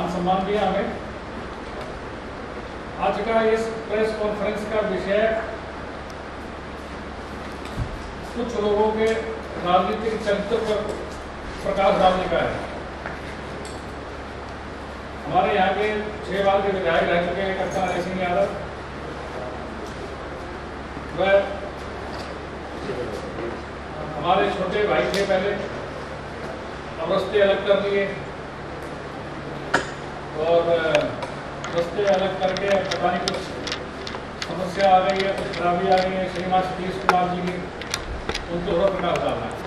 मान सम्मान दिया हमें। आज का इस प्रेस कॉन्फ्रेंस का विषय कुछ लोगों के राजनीतिक चरित्र पर प्रकाश डालने का है। हमारे यहाँ के 6 बार के विधायक रह चुके हैं कप्तान अजय सिंह यादव, वह हमारे छोटे भाई थे पहले, अब रस्ते अलग कर दिए और रस्ते अलग करके पता नहीं कुछ समस्या आ गई है, कुछ खराबी आ गई है श्रीमान सतीश कुमार जी की, उनको थोड़ा प्रकाश डालना है।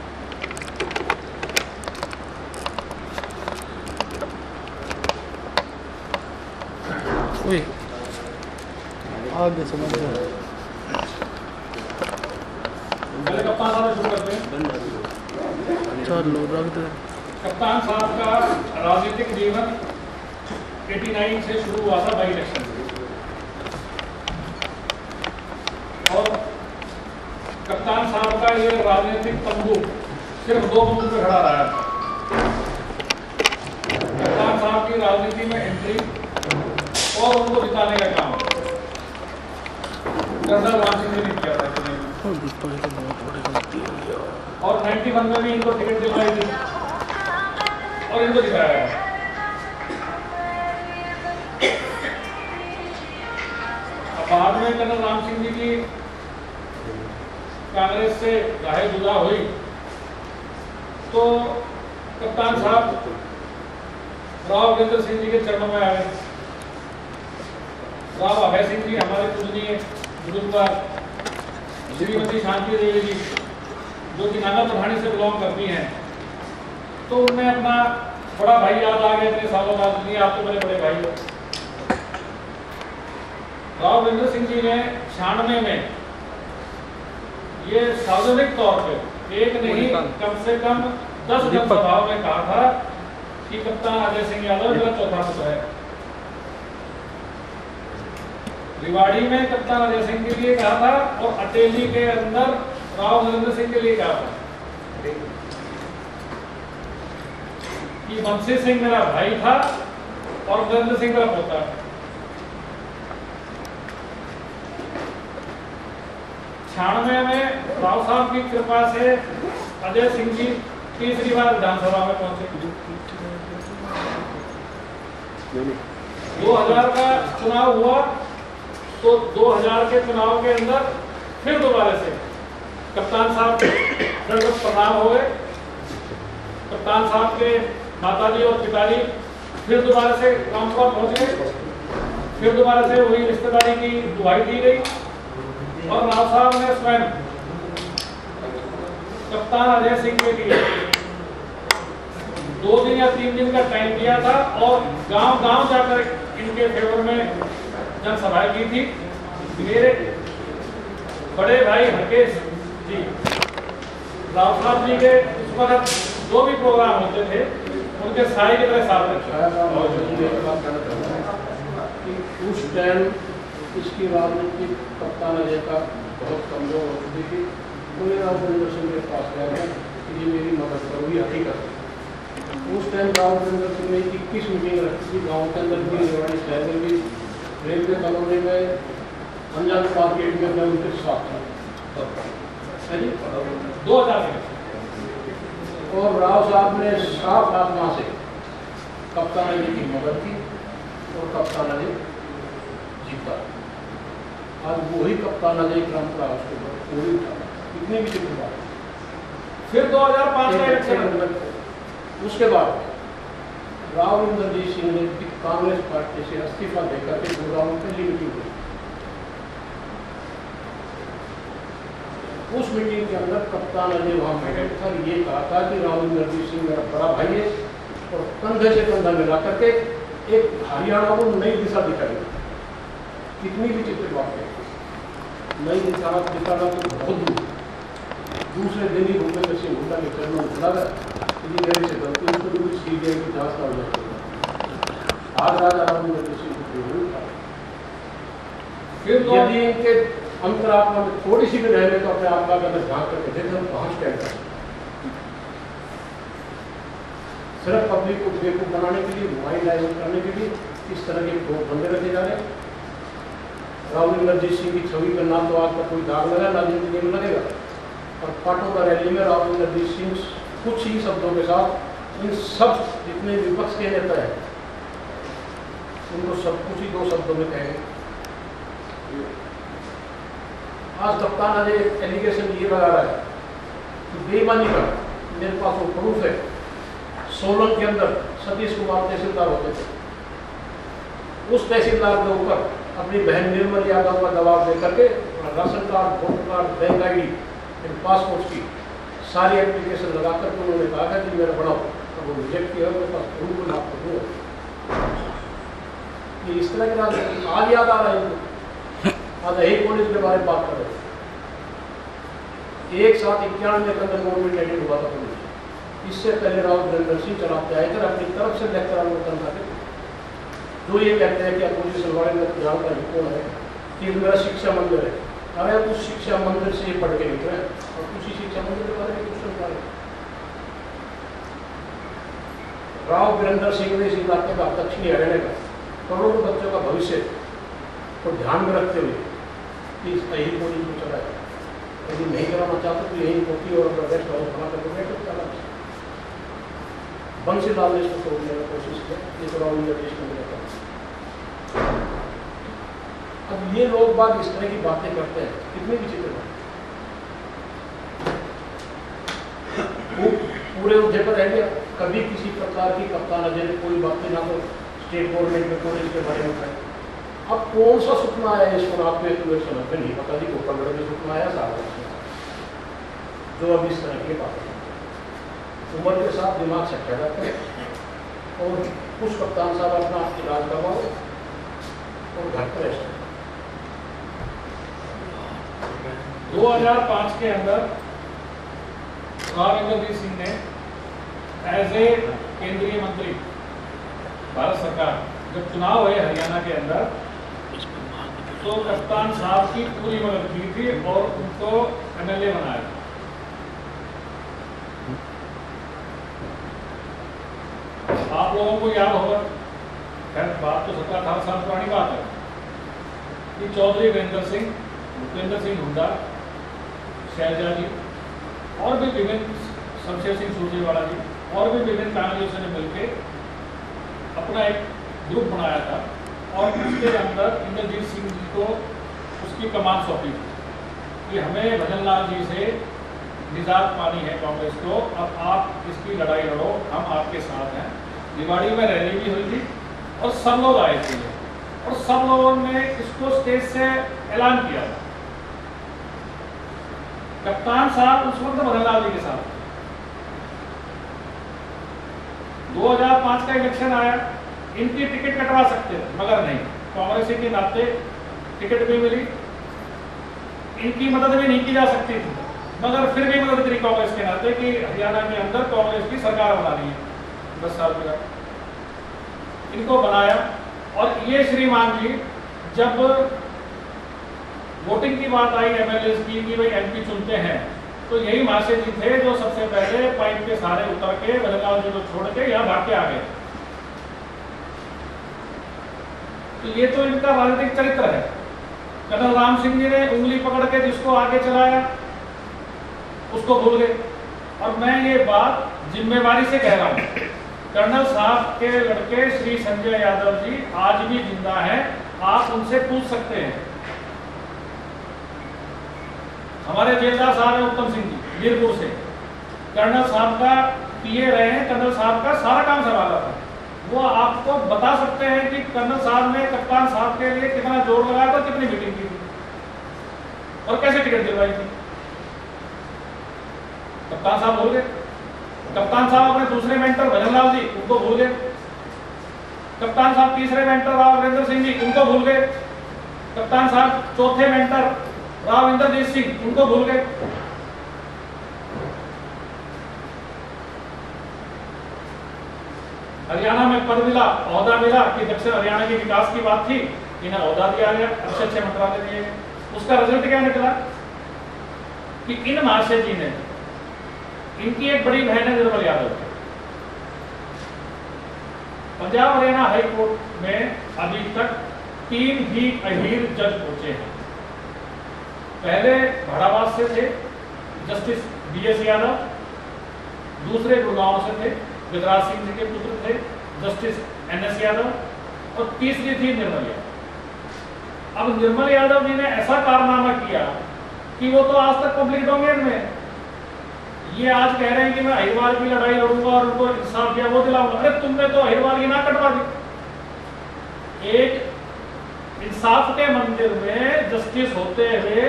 आगे समझ पहले कप्तान साहब शुरू करते हैं। चलो रख दे। कप्तान साहब का राजनीतिक जीवन 89 से शुरू हुआ था बाई इलेक्शन से, और कप्तान साहब का ये राजनीतिक तंबू सिर्फ 2 बूथ पे खड़ा रहा था। कप्तान साहब की राजनीति में एंट्री और उनको जिताने का काम जनरल राम सिंह ने किया था और 91 में भी इनको टिकट दिलवाई थी और इनको जिताया। अब बाद में जनरल राम सिंह जी की कांग्रेस से राहे जुदा हुई तो कप्तान साहब राव वीरेंद्र सिंह जी के चरणों में आए। राव अभय सिंह जी हमारे पूजनीय गुरुद्वार श्रीमती शांति देवी जी जो कि नागा पठानी से बिलोंग करती हैं, तो उनमें अपना बड़ा भाई याद आ गया इतने सालों बाद। नहीं, आप तो मेरे बड़े भाई हो। राव वीरेंद्र सिंह जी ने 96 में ये सार्वजनिक तौर पे एक नहीं कम से कम 10 जनसभाओं में कहा था कि कप्तान अजय सिंह यादव मेरा चौथा पुत्र है। रिवाड़ी में कप्तान अजय सिंह के लिए कहा था और अटेली के अंदर राव नरेंद्र सिंह के लिए कहा था कि बंसी सिंह मेरा भाई था और नरेंद्र सिंह मेरा पोता है। 96 में राव साहब की कृपा से अजय सिंह जी तीसरी बार विधानसभा में पहुंचे। 2000 का चुनाव हुआ तो 2000 के चुनाव के अंदर फिर दोबारा से कप्तान साहब प्रधान हो गए। कप्तान साहब के माताजी और पिताजी फिर दोबारा से रामपुरा पहुंच गए। फिर दोबारा से वही रिश्तेदारी की दुहाई दी गई और राव साहब ने स्वयं कप्तान अजय सिंह के लिए 2 दिन या 3 दिन का टाइम दिया था और गांव-गांव जाकर इनके फेवर में जनसभाएं की थी। मेरे बड़े भाई हरकेश जी राव साहब जी के उस वक्त जो भी प्रोग्राम होते थे उनके साई की तरह साथ उस टाइम इसकी राजनीति कप्तान अजय का बहुत कमजोर हो चुकी थी। पूरे राव वीरेंद्र सिंह के पास गया कि ये मेरी मदद करो, ये हकीकत। उस टाइम राव वीरेंद्र सिंह ने 21 मीटिंग रखी थी गाँव के अंदर भी, रेवाड़ी शहर में भी, रेलवे कॉलोनी में, अंजान मार्केट में मैं उनके साथ था 2000 में। और राव साहब ने साफ आत्मा से कप्तान अजय की मदद की और कप्तान अजय जीता। आज वही कप्तान अजय परंपरा उसके बाद पूरी था, इतनी भी जितनी बात। फिर 2005 में इलेक्शन, उसके बाद राव इंद्रजीत सिंह ने कांग्रेस पार्टी से इस्तीफा देकर के गुड़गांव में पहली मीटिंग हुई। उस मीटिंग के अंदर कप्तान अजय वहां बैठे था। ये कहा था कि राव इंद्रजीत सिंह मेरा बड़ा भाई है और कंधे से कंधा मिला करके एक हरियाणा को नई दिशा दिखाई। कितनी भी चित्र बात है, नई दिशा दिखाना तो बहुत दूर। दूसरे दिन ही भूपेंद्र सिंह हुड्डा के चरणों में खड़ा गया कि मेरे से गलती उसको भी सीबीआई की जांच का उल्लेख। आज राजा राव इंद्रजीत सिंह को था। फिर यदि इनके अंतरात्मा में थोड़ी सी भी रहने तो अपने आप का अगर झांक करके देखें हम पहुंच गए। सिर्फ पब्लिक को बेवकूफ बनाने के लिए, माइंड डाइवर्ट करने के लिए इस तरह के दो बंदे रखे जा रहे हैं। राहुल इंद्रजीत सिंह की छवि का नाम तो आज तक कोई दाग लगा ना जिंदगी में लगेगा। और पाटोदा रैली में राहुल इंद्रजीत सिंह कुछ ही शब्दों के साथ इन सब जितने विपक्ष के नेता हैं उनको सब कुछ ही 2 शब्दों में कहेंगे। आज कप्तान अजय एलिगेशन ये लगा रहा है कि बेईमानी का मेरे पास वो प्रूफ है। सोलन के अंदर सतीश कुमार तहसीलदार होते थे, उस तहसीलदार के ऊपर अपनी बहन निर्मल यादव का दबाव दे करके ration card, voter card, bank ID, passport की सारी एप्लीकेशन लगा करके उन्होंने कहा था कि मेरा बढ़ाओ, तो वो रिजेक्ट किया। मेरे पास प्रूफ मैं आपको दूँगा। ये इस तरह के राजनीति आज याद आ रहा है इनको। आज यही कॉलेज के बारे में बात कर रहे थे। 1/7/91 के अंदर गवर्नमेंट एडेड हुआ था कॉलेज। इससे पहले राव वीरेंद्र सिंह चलाते आए थे, अपनी तरफ से लेक्चर अनुमोदन करते थे। जो ये कहते हैं कि अपोजिशन वाले में जानता है कौन है कि मेरा शिक्षा मंदिर है। अरे उस शिक्षा मंदिर से ही पढ़ के निकले और उसी शिक्षा मंदिर के बारे में क्वेश्चन कर राव वीरेंद्र सिंह ने इस इलाके का दक्षिणी हरियाणा का करोड़ों बच्चों का भविष्य को ध्यान में रखते हुए कि यही कॉलेज को चलाया। यदि नहीं कराना चाहते तो यही होती और रेस्ट हाउस बना करके चला। बंसीलाल ने इसको तोड़ने की कोशिश की, ये तो राहुल इंद्रजीत सिंह ने कहा। अब ये लोग बात इस तरह की बातें करते हैं, कितनी विचित्र बात। पूरे उद्दे पर रह गया, कभी किसी प्रकार की कप्तान अजय ने कोई बातें ना तो स्टेट गवर्नमेंट में कॉलेज के बारे में बताई। अब कौन सा सपना आया इसको आपको एक समझ में नहीं पता जी, कोपरगढ़ में सपना आया सारा जो अब इस तरह की बात है। उम्र के साथ दिमाग से हट जाता है और कुछ कप्तान साहब अपना इलाज करवाओ और घर पर रेस्ट। 2005 के अंदर राव इंद्रजीत सिंह ने एज ए केंद्रीय मंत्री भारत सरकार जब चुनाव हुए हरियाणा के अंदर तो कप्तान साहब की पूरी मदद की थी और उनको MLA बनाया। आप लोगों को याद होगा, खैर बात तो 17-18 साल पुरानी बात है, कि चौधरी वीरेंद्र सिंह, भूपेंद्र सिंह हुड्डा, शैलजा जी और भी विभिन्न, शमशेर सिंह सुरजेवाला जी और भी विभिन्न पैनलिस्टों ने मिलकर अपना एक ग्रुप बनाया था और उसके अंदर इंद्रजीत सिंह जी को उसकी कमान सौंपी थी कि हमें भजन लाल जी से निजात पानी है कांग्रेस को, अब आप इसकी लड़ाई लड़ो, हम आपके साथ हैं। दिवाड़ी में रैली भी हुई थी और सब लोग आए थे और सब लोगों ने इसको स्टेज से ऐलान किया था। कप्तान साहब उस वक्त भजन लाल जी के साथ। 2005 का इलेक्शन आया, इनकी टिकट कटवा सकते थे मगर नहीं, कांग्रेस के नाते टिकट भी मिली, इनकी मदद भी नहीं की जा सकती थी मगर फिर भी मदद करी कांग्रेस के नाते कि हरियाणा के अंदर कांग्रेस की सरकार बनानी है। 10 साल के बाद इनको बनाया और ये श्रीमान जी जब वोटिंग की बात आई MLA की कि भाई MP चुनते हैं तो यही महाशय जी थे जो सबसे पहले पाइप के सहारे उतर के भजन लाल जी को छोड़ के यहाँ भाग के आ गए। तो ये तो इनका राजनीतिक चरित्र है। कर्नल राम सिंह जी ने उंगली पकड़ के जिसको आगे चलाया उसको भूल गए। और मैं ये बात जिम्मेवारी से कह रहा हूँ, कर्नल साहब के लड़के श्री संजय यादव जी आज भी जिंदा हैं, आप उनसे पूछ सकते हैं। हमारे जेलदार साहब हैं उत्तम सिंह जी वीरपुर से, कर्नल साहब का PA रहे हैं, कर्नल साहब का सारा काम संभाला था। वो आपको बता सकते हैं कि कर्नल साहब ने कप्तान साहब के लिए कितना जोर लगाया था, कितनी मीटिंग की थी और कैसे टिकट दिलवाई थी। कप्तान साहब भूल गए। कप्तान साहब अपने दूसरे मेंटर भजन लाल जी उनको भूल गए। कप्तान साहब तीसरे मेंटर राव वीरेंद्र सिंह जी उनको भूल गए। कप्तान साहब चौथे मेंटर राव इंद्रजीत सिंह उनको भूल गए। हरियाणा में पद मिला, ओहदा मिला कि दक्षिण हरियाणा के विकास की बात थी, इन्हें ओहदा दिया गया, अच्छे मंत्रालय दिए गए। उसका रिजल्ट क्या निकला कि इन महाशय जी ने, इनकी एक बड़ी बहन है निर्मल यादव, पंजाब हरियाणा हाई कोर्ट में अभी तक 3 ही अहीर जज पहुंचे हैं। पहले भाड़ाबाद से थे जस्टिस BS यादव, दूसरे गुड़गांव से थे विदराज सिंह जी के पुत्र थे जस्टिस NS यादव, और तीसरी थी निर्मल यादव। अब निर्मल यादव जी ने ऐसा कारनामा किया कि वो तो आज तक पब्लिक डोमेन में, ये आज कह रहे हैं कि मैं अहिरवाल की लड़ाई लड़ूंगा और उनको इंसाफ दिया वो दिलाऊंगा। अरे तुमने तो अहिरवाल की ना कटवा दी। एक इंसाफ के मंदिर में जस्टिस होते हुए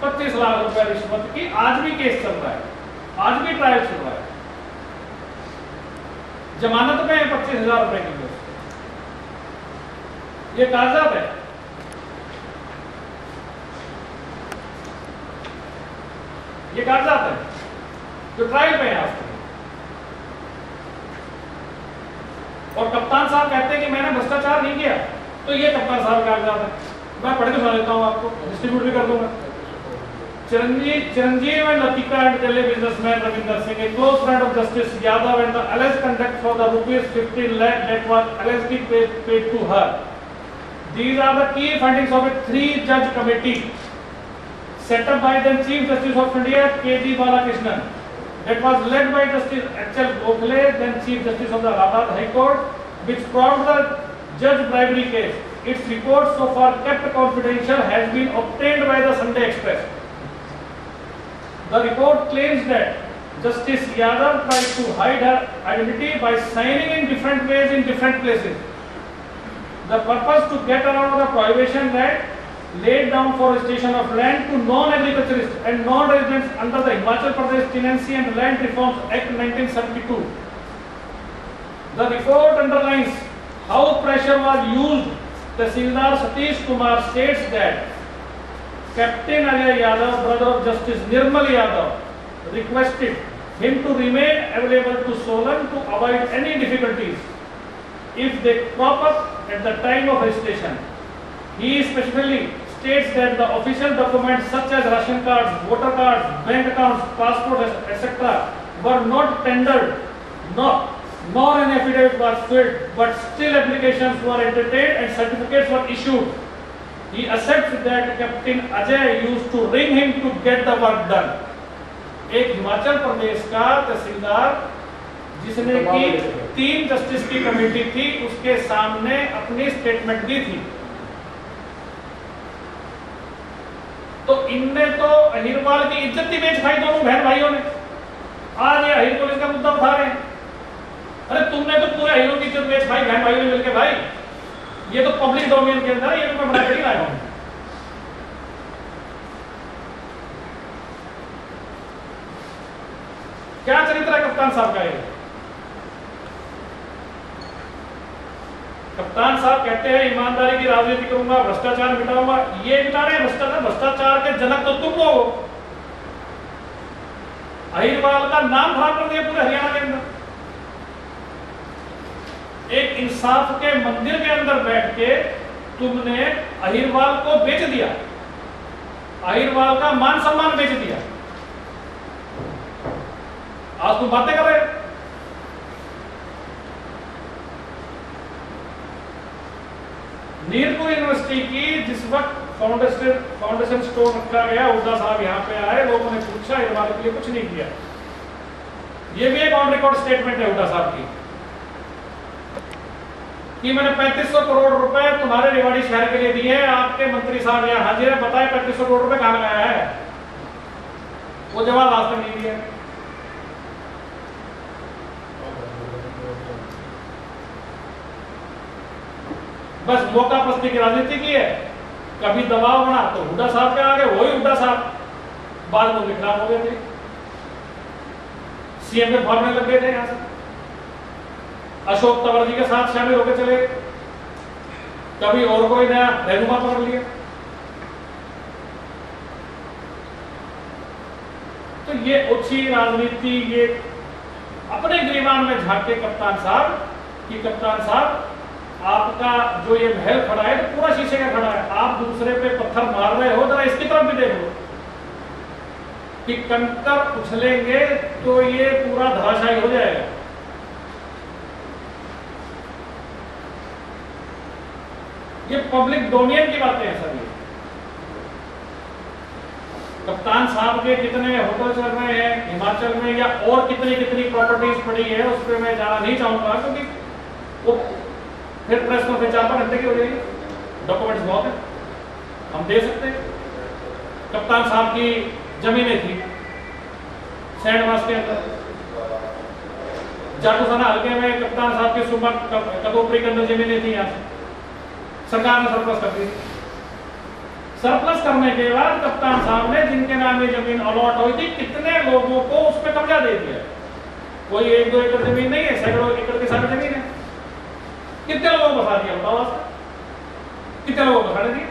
25 लाख रुपए रिश्वत की आज भी केस चल रहा है, आज भी ट्रायल चल रहा है, जमानत में 25,000 रुपए की। ये कागजात है, ये कागजात है जो ट्रायल पे है आज तक। और कप्तान साहब कहते हैं कि मैंने भ्रष्टाचार नहीं किया, तो ये कप्तान साहब का कागजात है। मैं पढ़ के सुना देता हूं आपको, डिस्ट्रीब्यूट भी कर दूंगा। Chiranjeev and Latika and Delhi businessman Ravinder Singh, a close friend of Justice Yadav, and the alleged conduct for the rupees 15 lakh that was allegedly paid to her. These are the key findings of a 3-judge committee set up by the Chief Justice of India, K.G. Balakrishnan, that was led by Justice H.L. Gokhale, then Chief Justice of the Allahabad High Court, which probed the judge bribery case. Its report, so far kept confidential, has been obtained by the Sunday Express. The report claims that Justice Yadav tried to hide her identity by signing in different ways in different places. The purpose to get around the prohibition that laid down for registration of land to non-agriculturists and non-residents under the Himachal Pradesh Tenancy and Land Reforms Act 1972. The report underlines how pressure was used. Tahsildar Satish Kumar states that Captain Ajay Yadav, brother of Justice Nirmal Yadav, requested him to remain available to Solan to avoid any difficulties if they crop up at the time of registration. He specifically states that the official documents such as ration cards, voter cards, bank accounts, passport, etc. were not tendered, nor an affidavit was filled, but still applications were entertained and certificates were issued. He accepts that Captain Ajay used to ring him to get the work done. एक हिमाचल प्रदेश का तहसीलदार जिसने की 3 justice की committee थी, उसके सामने अपनी statement दी थी। तो इनने तो अहिरवाल की इज्जत ही बेच खाई दोनों बहन भाइयों ने। आज ये अहिर पुलिस का मुद्दा उठा रहे हैं। अरे तुमने तो पूरे अहिरों की इज्जत बेच खाई बहन भाइयों ने मिलकर। भाई ये तो पब्लिक डोमेन के अंदर, ये तो मैं बड़ा नहीं लाया हूं। क्या चरित्र है कप्तान साहब का? ये कप्तान साहब कहते हैं ईमानदारी की राजनीति करूंगा, भ्रष्टाचार मिटाऊंगा। ये मिटा रहे भ्रष्टाचार। भ्रष्टाचार के जनक तो तुम लोग हो। अहिरवाल का नाम खराब कर दिया पूरे हरियाणा के अंदर। एक इंसाफ के मंदिर के अंदर बैठ के तुमने अहिरवाल को बेच दिया, अहिरवाल का मान सम्मान बेच दिया। आज तुम बातें कर रहे हो। नीरपुर यूनिवर्सिटी की जिस वक्त फाउंडेशन स्टोन रखा गया, हुड्डा साहब यहाँ पे आए, लोगों ने पूछा अहिरवाल के लिए कुछ नहीं किया। ये भी एक ऑन रिकॉर्ड स्टेटमेंट है हुड्डा साहब की कि मैंने 3500 करोड़ रुपए तुम्हारे रेवाड़ी शहर के लिए दिए हैं। आपके मंत्री साहब यहाँ हाजिर है, बताए 3500 करोड़ रुपए कहां लगाया है? वो जवाब आज तक नहीं दिया। बस मौका पस्ती की राजनीति की है। कभी दबाव बना तो हुड्डा साहब के आगे, वही हुड्डा साहब बाद में खिलाफ हो गए थे, सीएम के भागने लग गए थे यहां से, अशोक तंवर जी के साथ शामिल होकर चले। कभी और कोई नया रहनुमा पकड़ लिया। तो ये ओछी राजनीति, ये अपने गिरीबान में झांके कप्तान साहब कि कप्तान साहब आपका जो ये महल खड़ा है तो पूरा शीशे का खड़ा है, आप दूसरे पे पत्थर मार रहे हो, जरा इसकी तरफ भी देखो कि कंकर उछलेंगे तो ये पूरा धराशायी हो जाएगा। ये पब्लिक डोमेन की बातें हैं सर। ये कप्तान साहब के कितने होटल चल रहे हैं हिमाचल में या और कितनी कितनी प्रॉपर्टीज पड़ी है उस पर मैं जाना नहीं चाहूंगा, क्योंकि वो फिर प्रेस कॉन्फ्रेंस 4-5 घंटे की हो जाएगी। डॉक्यूमेंट्स बहुत है, हम दे सकते हैं। कप्तान साहब की जमीनें थी सैंडमार्श के अंदर, जाटूसाना हल्के में कप्तान साहब की सुबह कदोपरी के अंदर जमीनें थी, यहाँ से सरकार ने सरप्लस कर दी। सरप्लस करने के बाद कप्तान साहब ने जिनके नाम में जमीन अलॉट हुई थी कितने लोगों को उस पर कब्जा दे दिया। कोई 1-2 एकड़ जमीन नहीं है, सैकड़ों एकड़ की सारी जमीन है। कितने लोगों को बता दिया बताओ, कितने लोगों को बता दिया।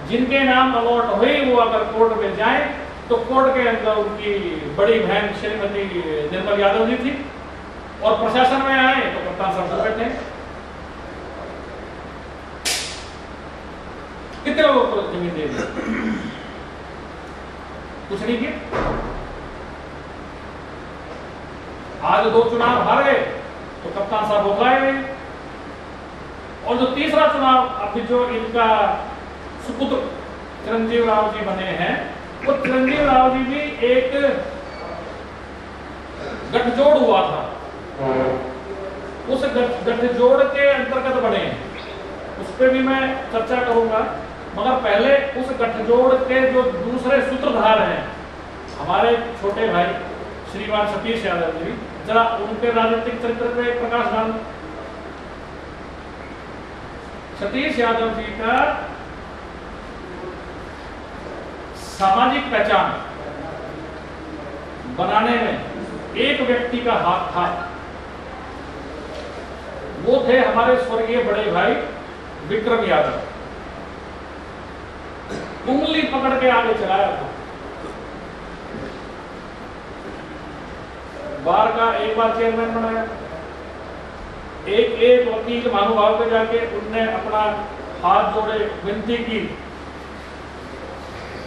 जिनके नाम अलॉट हुई वो अगर कोर्ट में जाए तो कोर्ट के अंदर उनकी बड़ी बहन श्रीमती निर्मल यादव जी थी, और प्रशासन में आए तो कप्तान साहब से बैठे। कितने लोगों को जमीन दे दी, कुछ नहीं किया। आज 2 चुनाव हार गए तो कप्तान साहब बौखलाए हुए, और जो तीसरा चुनाव अभी जो इनका सुपुत्र चिरंजीव राव जी बने हैं, वो चिरंजीव राव जी भी एक गठजोड़ हुआ था, उस गठजोड़ के अंतर्गत बने हैं, उस पर भी मैं चर्चा करूंगा। मगर पहले उस गठजोड़ के जो दूसरे सूत्रधार हैं हमारे छोटे भाई श्रीमान सतीश यादव जी, जरा उनके राजनीतिक चरित्र पे एक प्रकाश डाल। सतीश यादव जी का सामाजिक पहचान बनाने में एक व्यक्ति का हाथ था, वो थे हमारे स्वर्गीय बड़े भाई विक्रम यादव। उंगली पकड़ के आगे चलाया था। बार का एक बार चेयरमैन बनाया, एक वकील महानुभाव पे जाके उनने अपना हाथ जोड़े, विनती की,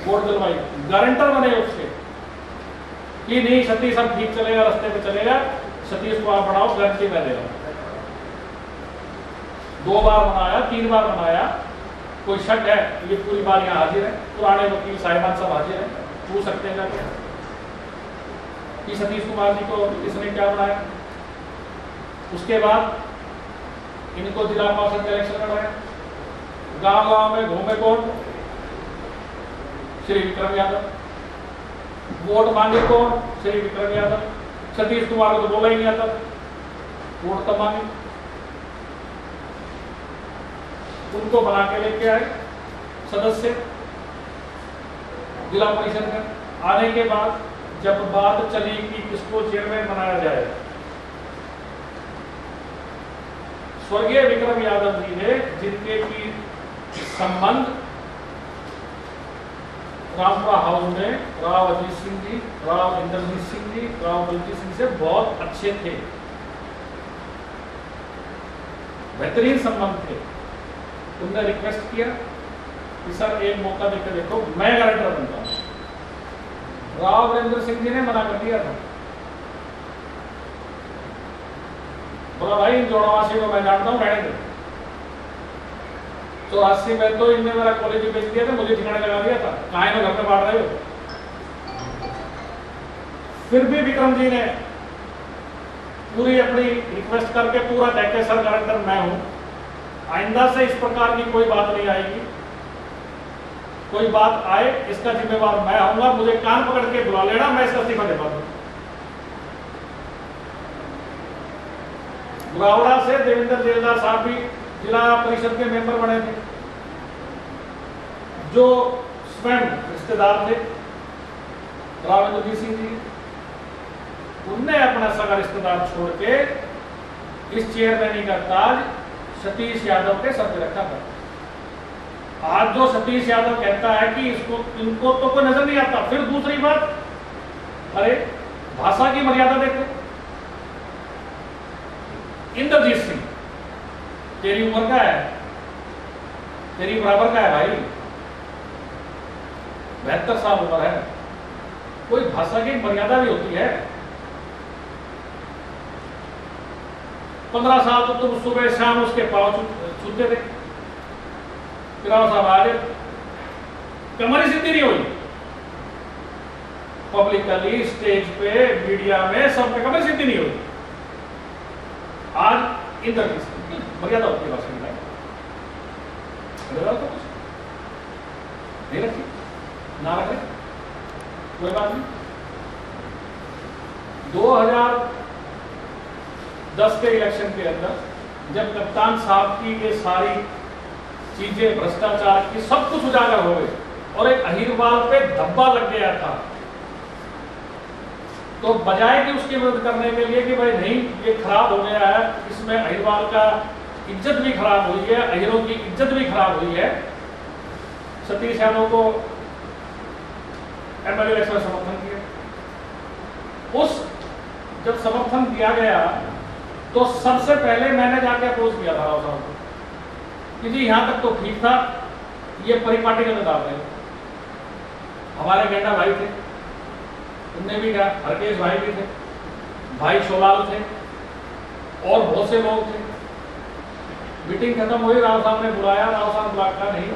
कोर्ट दिलवाई, गारंटर बने उसके कि नहीं सतीश अब ठीक चलेगा, रास्ते पे चलेगा, सतीश को आप बढ़ाओ, गारंटी मैं दे रहा हूं। 2 बार बनाया, 3 बार बनाया। कोई शक है ये पूरी बार यहाँ हाजिर है, पुराने वकील साहिबान सब हाजिर है, पूछ सकते हैं जाके कि सतीश कुमार जी को इसने क्या बनाया। उसके बाद इनको जिला पार्षद का इलेक्शन करवाया, गांव-गांव में घूमे कौन, श्री विक्रम यादव, वोट मांगे कौन, श्री विक्रम यादव। सतीश कुमार को तो बोला ही नहीं आता, वोट तब मांगे, उनको बना के लेके आए सदस्य जिला परिषद में। आने के बाद जब बात चली कि किसको चेयरमैन बनाया जाए, स्वर्गीय विक्रम यादव जी ने, जिनके की संबंध रामपुरा हाउस में राव अजीत सिंह जी, राव इंद्रजीत सिंह जी, राव बलजीत सिंह से बहुत अच्छे थे, बेहतरीन संबंध थे। उनने रिक्वेस्ट किया कि सर एक मौका देकर देखो, मैं गारंटर बनता हूं। राव वीरेंद्र सिंह जी ने मना कर दिया था, बोला भाई जोड़वासी को मैं जानता हूं, रहने दो। 84 में तो इनने मेरा कॉलेज बेच दिया था, मुझे ठिकाने लगा दिया था, कहाँ में घर में बांट रहे हो। फिर भी विक्रम जी ने पूरी अपनी रिक्वेस्ट करके पूरा कह के सर गारंटर मैं हूं, आइंदा से इस प्रकार की कोई बात नहीं आएगी, कोई बात आए इसका जिम्मेवार मैं आऊंगा, मुझे कान पकड़ के बुला लेना, मैं इसका इस्तीफा दे पाऊंगा। गुरावड़ा से देवेंद्र जेलदार साहब भी जिला परिषद के मेंबर बने थे, जो स्वयं रिश्तेदार थे रावेंद्र सिंह जी। उनने अपना सगा रिश्तेदार छोड़ के इस चेयरमैनी का ताज सतीश यादव के सर पे रखा था। आज जो सतीश यादव कहता है कि इनको तो कोई नजर नहीं आता। फिर दूसरी बात, अरे भाषा की मर्यादा देखो। इंद्रजीत सिंह तेरी उम्र का है, तेरी बराबर का है भाई, 72 साल उम्र है, कोई भाषा की मर्यादा भी होती है। 15 साल तो तुम सुबह शाम उसके पाँव छूते थे, फिर राव साहब आ गए, कमर ही सीधी नहीं हुई। पब्लिकली स्टेज पे मीडिया में सब पे कमर सीधी नहीं हुई। आज इधर की मर्यादा होती है भाषण में, तो कुछ नहीं रखी ना रखे, कोई बात नहीं। 2010 के इलेक्शन के अंदर जब कप्तान साहब की ये सारी चीजें भ्रष्टाचार की सब कुछ उजागर हो गए और एक अहिरवाल पे धब्बा लग गया था, तो बजाय कि उसके विरुद्ध करने के लिए कि भाई नहीं ये खराब हो गया है, इसमें अहिरवाल का इज्जत भी खराब हुई है, अहिरों की इज्जत भी खराब हुई है, सतीश यादव को एमएलए इलेक्शन में समर्थन किया। उस जब समर्थन दिया गया तो सबसे पहले मैंने जाके अप्रोच किया था राव साहब को कि जी यहां तक तो ठीक था, ये परिपाटी के डाल रहे, हमारे गेंडा भाई थे, उनने भी कहा, हरकेश भाई भी थे, भाई शोलाल थे और बहुत से लोग थे। मीटिंग खत्म हुई, राव साहब ने बुलाया, राव साहब बुलाकर नहीं,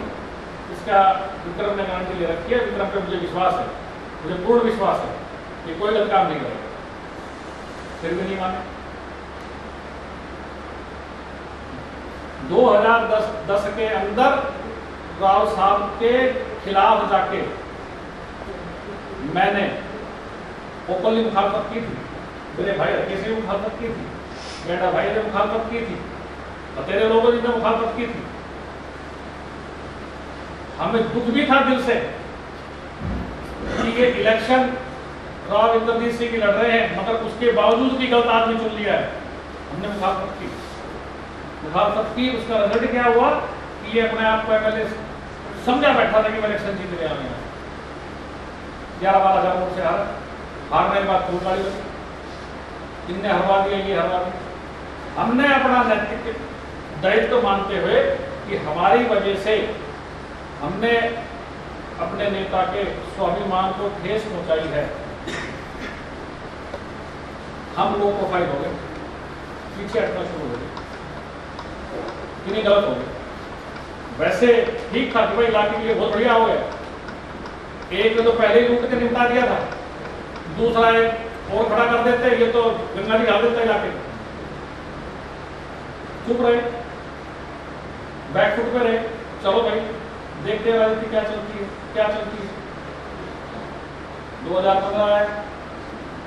इसका विक्रम ने गारंटी ले रखी है, विक्रम पे मुझे विश्वास है, मुझे पूर्ण विश्वास है कि कोई गलत काम नहीं करेगा। फिर भी नहीं माने। 2010 के अंदर राव साहब के खिलाफ जाके मैंने ओपनली मुखालफत की थी, मेरे भाई हरकेश ने मुखालफत की थी, गेंडा भाई ने मुखालफत की थी, तेरे लोगों ने मुखालफत की थी। हमें दुख भी था दिल से कि ये इलेक्शन राव इंद्रजीत सिंह लड़ रहे हैं, मगर उसके बावजूद भी गलत आदमी चुन लिया है। हमने मुखालफत की, उसका रिजल्ट क्या हुआ कि ये अपने आप को एमएलए समझा बैठा था कि मैं इलेक्शन जीत गया हूं। 11-12 हजार वोट से हारने के बाद फूल गाड़ी बनी, इनने हरवा दिया, ये हरवा दिया। हमने अपना नैतिक दायित्व मानते हुए कि हमारी वजह से हमने अपने नेता के स्वाभिमान को ठेस पहुंचाई है, हम लोग को फाइल हो गए, पीछे हटना शुरू हो गए, कितनी गलत हो गई। वैसे ठीक था कि भाई इलाके के लिए बहुत बढ़िया हो गया, एक ने तो पहले ही लूट के निपटा दिया था, दूसरा एक और खड़ा कर देते, ये तो गंगा जी डाल देता इलाके, चुप रहे, बैक फुट पे रहे, चलो भाई देखते हैं राजनीति क्या चलती है, क्या चलती है। 2015 आया,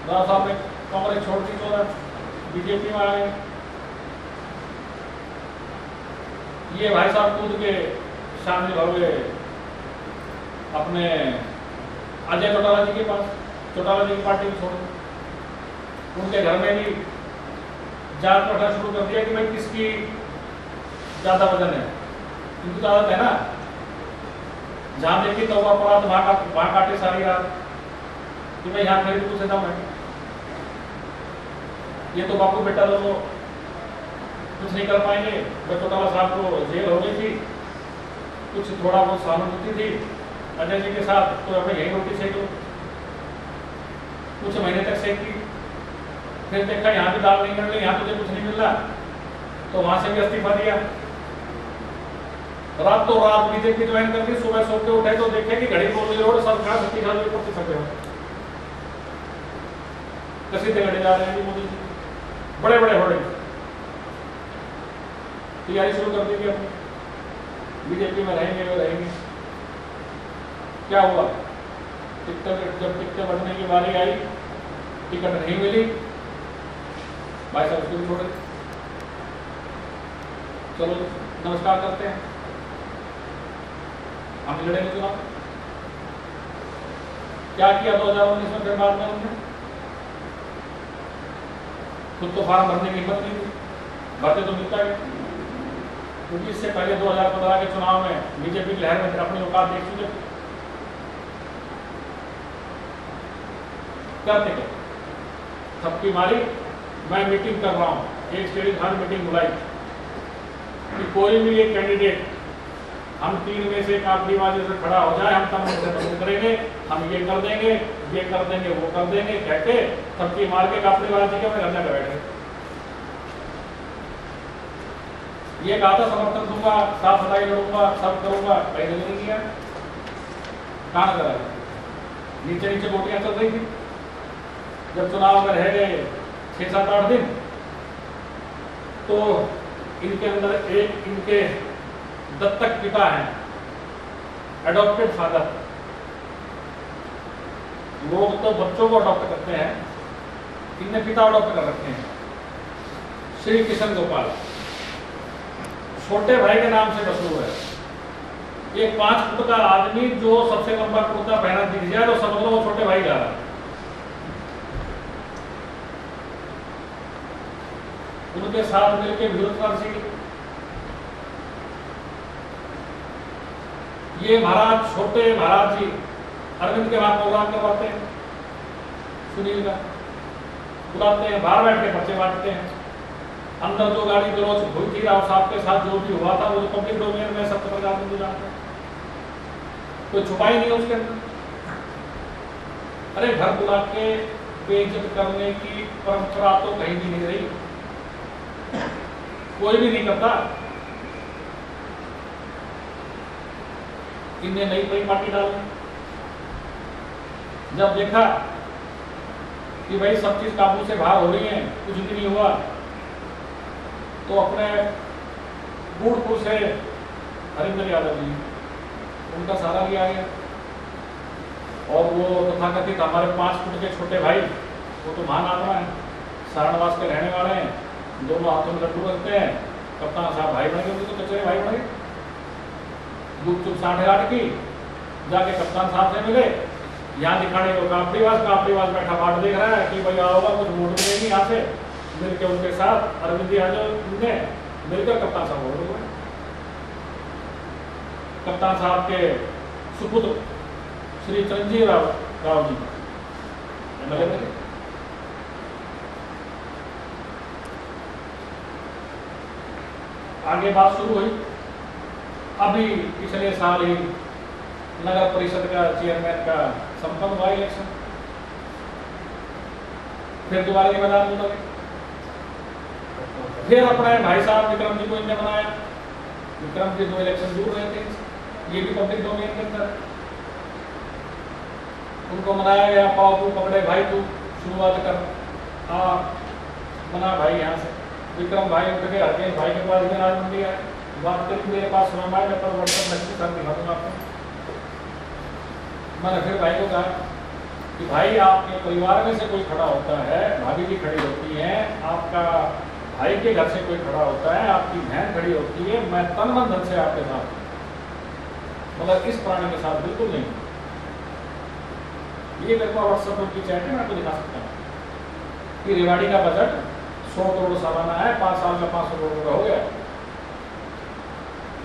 राव साहब ने कांग्रेस छोड़ दी, 14 बीजेपी में आए, ये भाई साहब कूद के शामिल हो गए अपने अजय चौटाला जी के पास, चौटाला जी की पार्टी को छोड़, उनके घर में भी जांच पड़ताल शुरू कर दिया कि भाई किसकी ज्यादा वजन है। इनको तो आदत है ना, जहां देखी तो पड़ा तो वहां काटे सारी रात कि मैं यहाँ खरीद कुछ दम है। ये तो बापू बेटा दोनों कुछ नहीं कर पाएंगे। मैं चौटाला साहब को जेल हो गई थी, कुछ थोड़ा बहुत सहानुभूति थी अजय जी के साथ, तो हमें यही रोटी सेक लो, कुछ महीने तक सेकी, फिर देखा यहाँ भी दाल नहीं मिल रही, यहाँ तुझे कुछ नहीं मिल रहा, तो वहां से भी इस्तीफा दिया। रात तो रात बीजेपी ज्वाइन कर दी, सुबह सो के उठे तो देखे कि घड़ी बोल रोड सरकार 37,000 कैसे घड़े जा रहे हैं मोदी जी, बड़े बड़े होर्डिंग, तैयारी शुरू कर दी अपनी, बीजेपी में रहेंगे वे रहेंगे। क्या हुआ, टिकट जब टिकटें बढ़ने की बारी आई, टिकट नहीं मिली, भाई साहब उसको भी छोड़, चलो नमस्कार करते हैं, हम लड़ेंगे चुनाव। क्या किया 2019 में, फिर बाद में हमने खुद तो फार्म भरने की हिम्मत नहीं थी, भरते तो मिलता है, क्योंकि इससे पहले 2015 के चुनाव में बीजेपी की लहर में फिर अपनी औकात देख चुके, करते क्या थपकी मारी। मैं मीटिंग कर रहा हूँ, एक स्टेडियम हर मीटिंग बुलाई कि कोई भी एक कैंडिडेट हम 3 में से एक आखिरी बाजी से खड़ा हो जाए, हम तब उनसे पसंद करेंगे, हम ये कर देंगे, ये कर देंगे, वो कर देंगे, कहते थपकी मार के काफी बाजी के मैं घर जाकर बैठ गए। ये कहा था समर्थन दूंगा, साफ सफाई लड़ूंगा, सब करूंगा, कहीं नहीं किया। कहाँ नजर आया? नीचे नीचे वोटियां चल रही थी। जब चुनाव में रह गए 6-7-8 दिन, तो इनके अंदर एक इनके दत्तक पिता हैं, एडॉप्टेड फादर। लोग तो बच्चों को अडॉप्ट करते हैं, इनने पिता अडॉप्ट कर रखे हैं, श्री किशन गोपाल, छोटे भाई के नाम से मशहूर है। एक 5 फुट का आदमी जो सबसे लंबा कुर्ता पहना दिख जाए तो समझ लो वो छोटे भाई जा रहा है। उनके साथ मिलकर विरोधशी ये महाराज, छोटे महाराज जी अरविंद के बाद प्रोग्राम करवाते हैं, सुनील का बुलाते हैं, बाहर बैठ के पर्चे बांटते हैं। अंदर जो गाड़ी गलौज हुई थी राव साहब के साथ, जो भी हुआ था वो तो पब्लिक डोमेन में सब प्रकार में जानते हैं, कोई छुपाई नहीं है उसके अंदर। अरे घर बुला के बेइज्जत करने की परंपरा तो कहीं भी नहीं रही, कोई भी नहीं करता। इनने नई नई पार्टी डाली, जब देखा कि भाई सब चीज काबू से बाहर हो रही है, कुछ भी नहीं हुआ, तो अपने बूढ़पुर से हरिंदर यादव जी, उनका सहारा लिया गया। और वो तथाकथित हमारे 5 फुट के छोटे भाई, वो तो महान आत्मा है, सारणवास के रहने वाले हैं, दोनों हाथों में लड्डू रखते हैं। कप्तान साहब भाई बन गए, तो कचरे भाई बन गए। गुपचुप 60 की जाके कप्तान साहब से मिले, यहाँ दिखाने को कापड़ीवास बैठा बाट देख रहा है कि भाई आओगा कुछ वोट मिलेगी। यहाँ से मिलकर उनके साथ अरविंद यादव ने मिलकर कप्तान साहब वोट हुए। कप्तान साहब के सुपुत्र श्री चिरंजीव राव जी एमएलए बने। आगे बात शुरू हुई। अभी पिछले साल ही नगर परिषद का चेयरमैन का संपन्न हुआ इलेक्शन, फिर दोबारा के मैदान में लगे। फिर अपने भाई साहब विक्रम जी को इनने बनाया। विक्रम जी 2 इलेक्शन दूर रहे थे, ये भी पब्लिक डोमेन के अंदर, उनको मनाया गया। पाओ तू पकड़े भाई, तू शुरुआत कर, बना भाई। यहाँ से विक्रम भाई उठ के हरकेश भाई के पास राज मंडी आए, बात करी, मेरे पास समय मैं पर व्हाट्सएप मैसेज कर दिखा दूंगा आपको। मैंने फिर भाई को कहा कि भाई आपके परिवार में से कोई खड़ा होता है, भाभी जी खड़ी होती हैं, आपका भाई के घर से कोई खड़ा होता है, आपकी बहन खड़ी होती है, मैं तन मन धन से आपके साथ, मगर इस प्राणी के साथ बिल्कुल नहीं। ये मेरे को व्हाट्सएप पर की चैट है, मैं आपको दिखा सकता हूँ कि रेवाड़ी का बजट 100 करोड़ सालाना है, 5 साल में 500 करोड़ रुपये हो गया।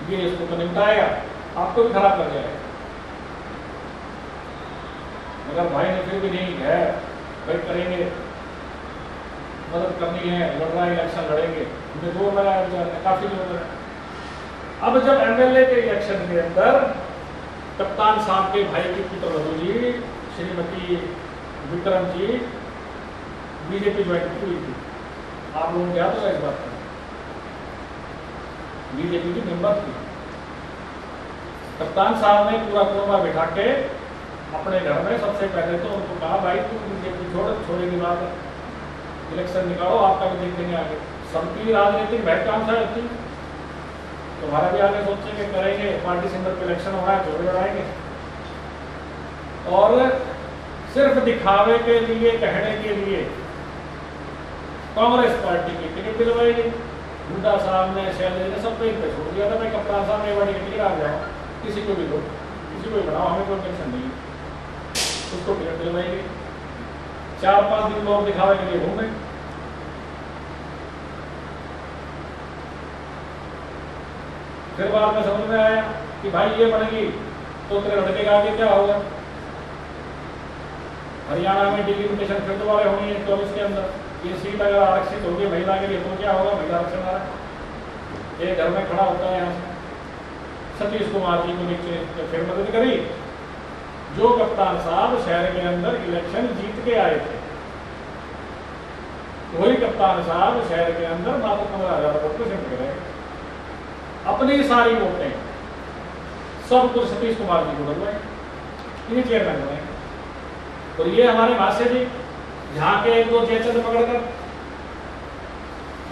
ये इसको तो निपटाएगा, आपको भी खराब कर जाएगा। मगर भाई ने फिर भी नहीं है, भाई करेंगे, मदद करनी है, लड़ रहा है, इलेक्शन लड़ेंगे, उन्हें जोर लगाया, काफी जोर लगाया। अब जब एमएलए के इलेक्शन के अंदर कप्तान साहब के भाई की पुत्रवधू जी श्रीमती विक्रम जी बीजेपी ज्वाइन हुई थी, आप लोगों को याद होगा इस बात का, बीजेपी की मेंबर थी। कप्तान साहब ने पूरा कुनबा बिठा के अपने घर में सबसे पहले तो उनको कहा, भाई तुम बीजेपी छोड़े की बात, इलेक्शन निकालो, आपका भी देखेंगे आगे। सबकी राजनीतिक महत्वाकांक्षा होती, तुम्हारा भी आगे सोचेंगे, करेंगे, पार्टी सिंबल पे इलेक्शन हो रहा है, जोड़े बढ़ाएंगे। और सिर्फ दिखावे के लिए, कहने के लिए कांग्रेस पार्टी की टिकट दिलवाएगी। हुड्डा साहब ने, शैलजा ने सब पे छोड़ दिया था, मैं कप्तान साहब ने वाली टिकट आ जाओ, किसी को भी दो, किसी को भी बनाओ, हमें कोई टेंशन नहीं, उसको टिकट दिलवाएगी। 4-5 दिन लोग दिखावे के लिए घूमे। फिर बाद में समझ में आया कि भाई ये बनेगी तो तेरे लड़के का आगे क्या होगा। हरियाणा में डिलिमिटेशन फिर दोबारा होनी है 24 के अंदर, ये सीट अगर आरक्षित होगी महिला के लिए तो क्या होगा, महिला आरक्षण आ रहा है। एक घर में खड़ा होता है, यहाँ से सतीश कुमार जी को नीचे फिर मदद करी, जो कप्तान साहब शहर के अंदर इलेक्शन जीत के आए थे, वही कप्तान साहब शहर के अंदर मात्र 15,000 वोट को जीत गए। अपनी सारी वोटें सब कुछ सतीश कुमार जी को डलवाए, इन्हीं चेयरमैन बनाए। और ये हमारे भाष्य जी यहाँ के एक दो जयचंद पकड़कर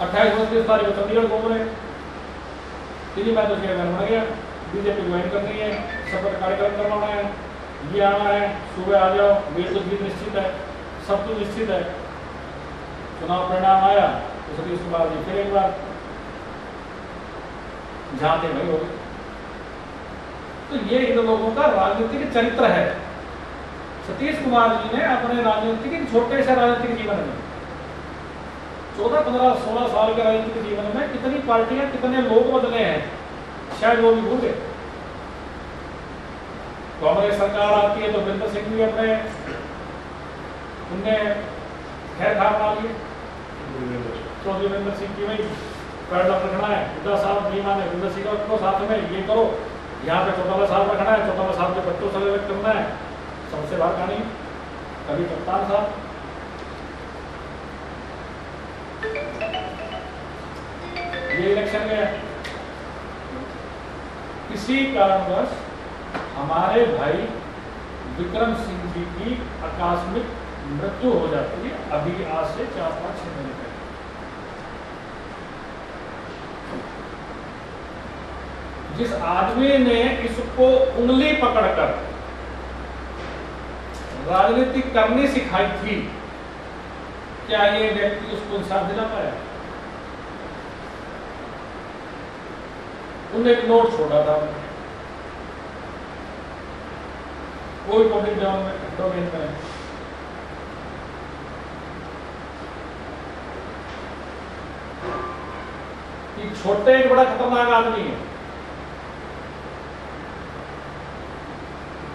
28-29 तारीख को चंडीगढ़ घूम रहे, इन्हीं में तो चेयरमैन बन गया। बीजेपी ज्वाइन करनी है, शपथ कार्यक्रम करवाना है, ये आना है, सुबह आ जाओ, बिल्कुल भी निश्चित है, सब कुछ निश्चित है। चुनाव परिणाम आया तो सतीश कुमार जी फिर एक बार जहां थे वही हो गए। तो ये इन लोगों का राजनीतिक चरित्र है। सतीश कुमार जी ने अपने राजनीतिक छोटे से राजनीतिक जीवन में 14, 15, 16 साल के राजनीतिक जीवन में कितनी पार्टियां, कितने लोग बदले हैं, शायद वो भी भूल गए। कांग्रेस सरकार आती है तो वीरेंद्र सिंह भी अपने उनने खैर खा बना लिए, चौधरी वीरेंद्र सिंह की वही पैर रखना है, उदा साहब नहीं माने, वीरेंद्र सिंह को साथ में ये करो, यहाँ पे 14 साल रखना है, 14 साल के बच्चों से करना है, सबसे बाहर कहानी। कभी कप्तान साहब, ये इलेक्शन में किसी कारणवश हमारे भाई विक्रम सिंह जी की आकस्मिक मृत्यु हो जाती है, अभी आज से 4-5-6 महीने पहले। जिस आदमी ने इसको उंगली पकड़कर राजनीति करनी सिखाई थी, क्या ये व्यक्ति उसको इंसाफ दिला पाया? उन्हें एक नोट छोड़ा था, कोई पब्लिक डोमेन में कि छोटे एक बड़ा खतरनाक आदमी है।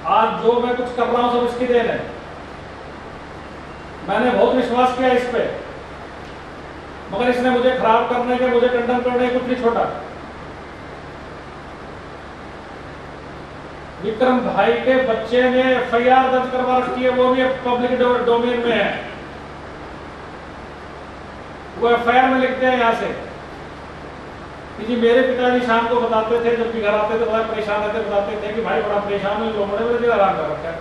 आज जो मैं कुछ कर रहा हूं सब इसकी देन है। मैंने बहुत विश्वास किया इस पे, मगर इसने मुझे खराब करने के, मुझे कंडम करने कुछ नहीं छोड़ा। विक्रम भाई के बच्चे ने एफआईआर दर्ज करवा रखी है, वो भी पब्लिक डोमेन में है। वो एफआईआर में लिखते हैं यहां से कि जी मेरे पिताजी शाम को बताते थे, जब भी घर आते थे बड़ा परेशान रहते, बताते थे कि भाई बड़ा परेशान है, लोगों ने मुझे आराम कर रखा है।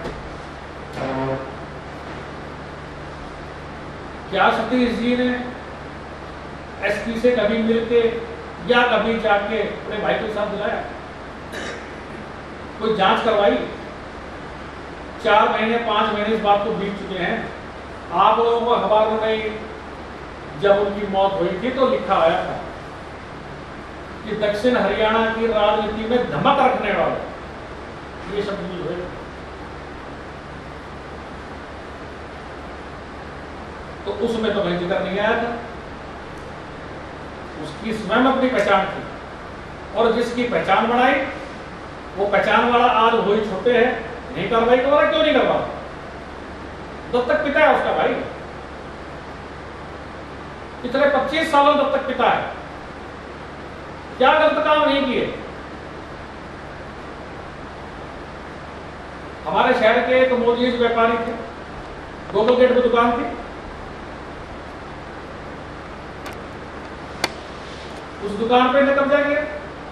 क्या सतीश जी ने एसपी से कभी मिलके या कभी जाके अपने भाई को साथ बुलाया? कोई जांच करवाई? 4 महीने 5 महीने इस बात को बीत चुके हैं। आप लोगों को अखबारों में जब उनकी मौत हुई थी तो लिखा आया था कि दक्षिण हरियाणा की राजनीति में धमक रखने वाले, ये शब्द यूज हुए। तो उसमें तो कहीं जिक्र नहीं आया था। उसकी स्वयं अपनी पहचान थी, और जिसकी पहचान बनाई वो पहचान वाला आज वही छोटे हैं, नहीं कार्रवाई करवा, क्यों नहीं करवा? दत्तक पिता है उसका भाई, पिछले 25 सालों दत्तक पिता है, क्या गलत काम नहीं किए? हमारे शहर के एक मोदियज व्यापारी थे, गोगल गेट में दुकान थी, उस दुकान पे ने कब्जा किया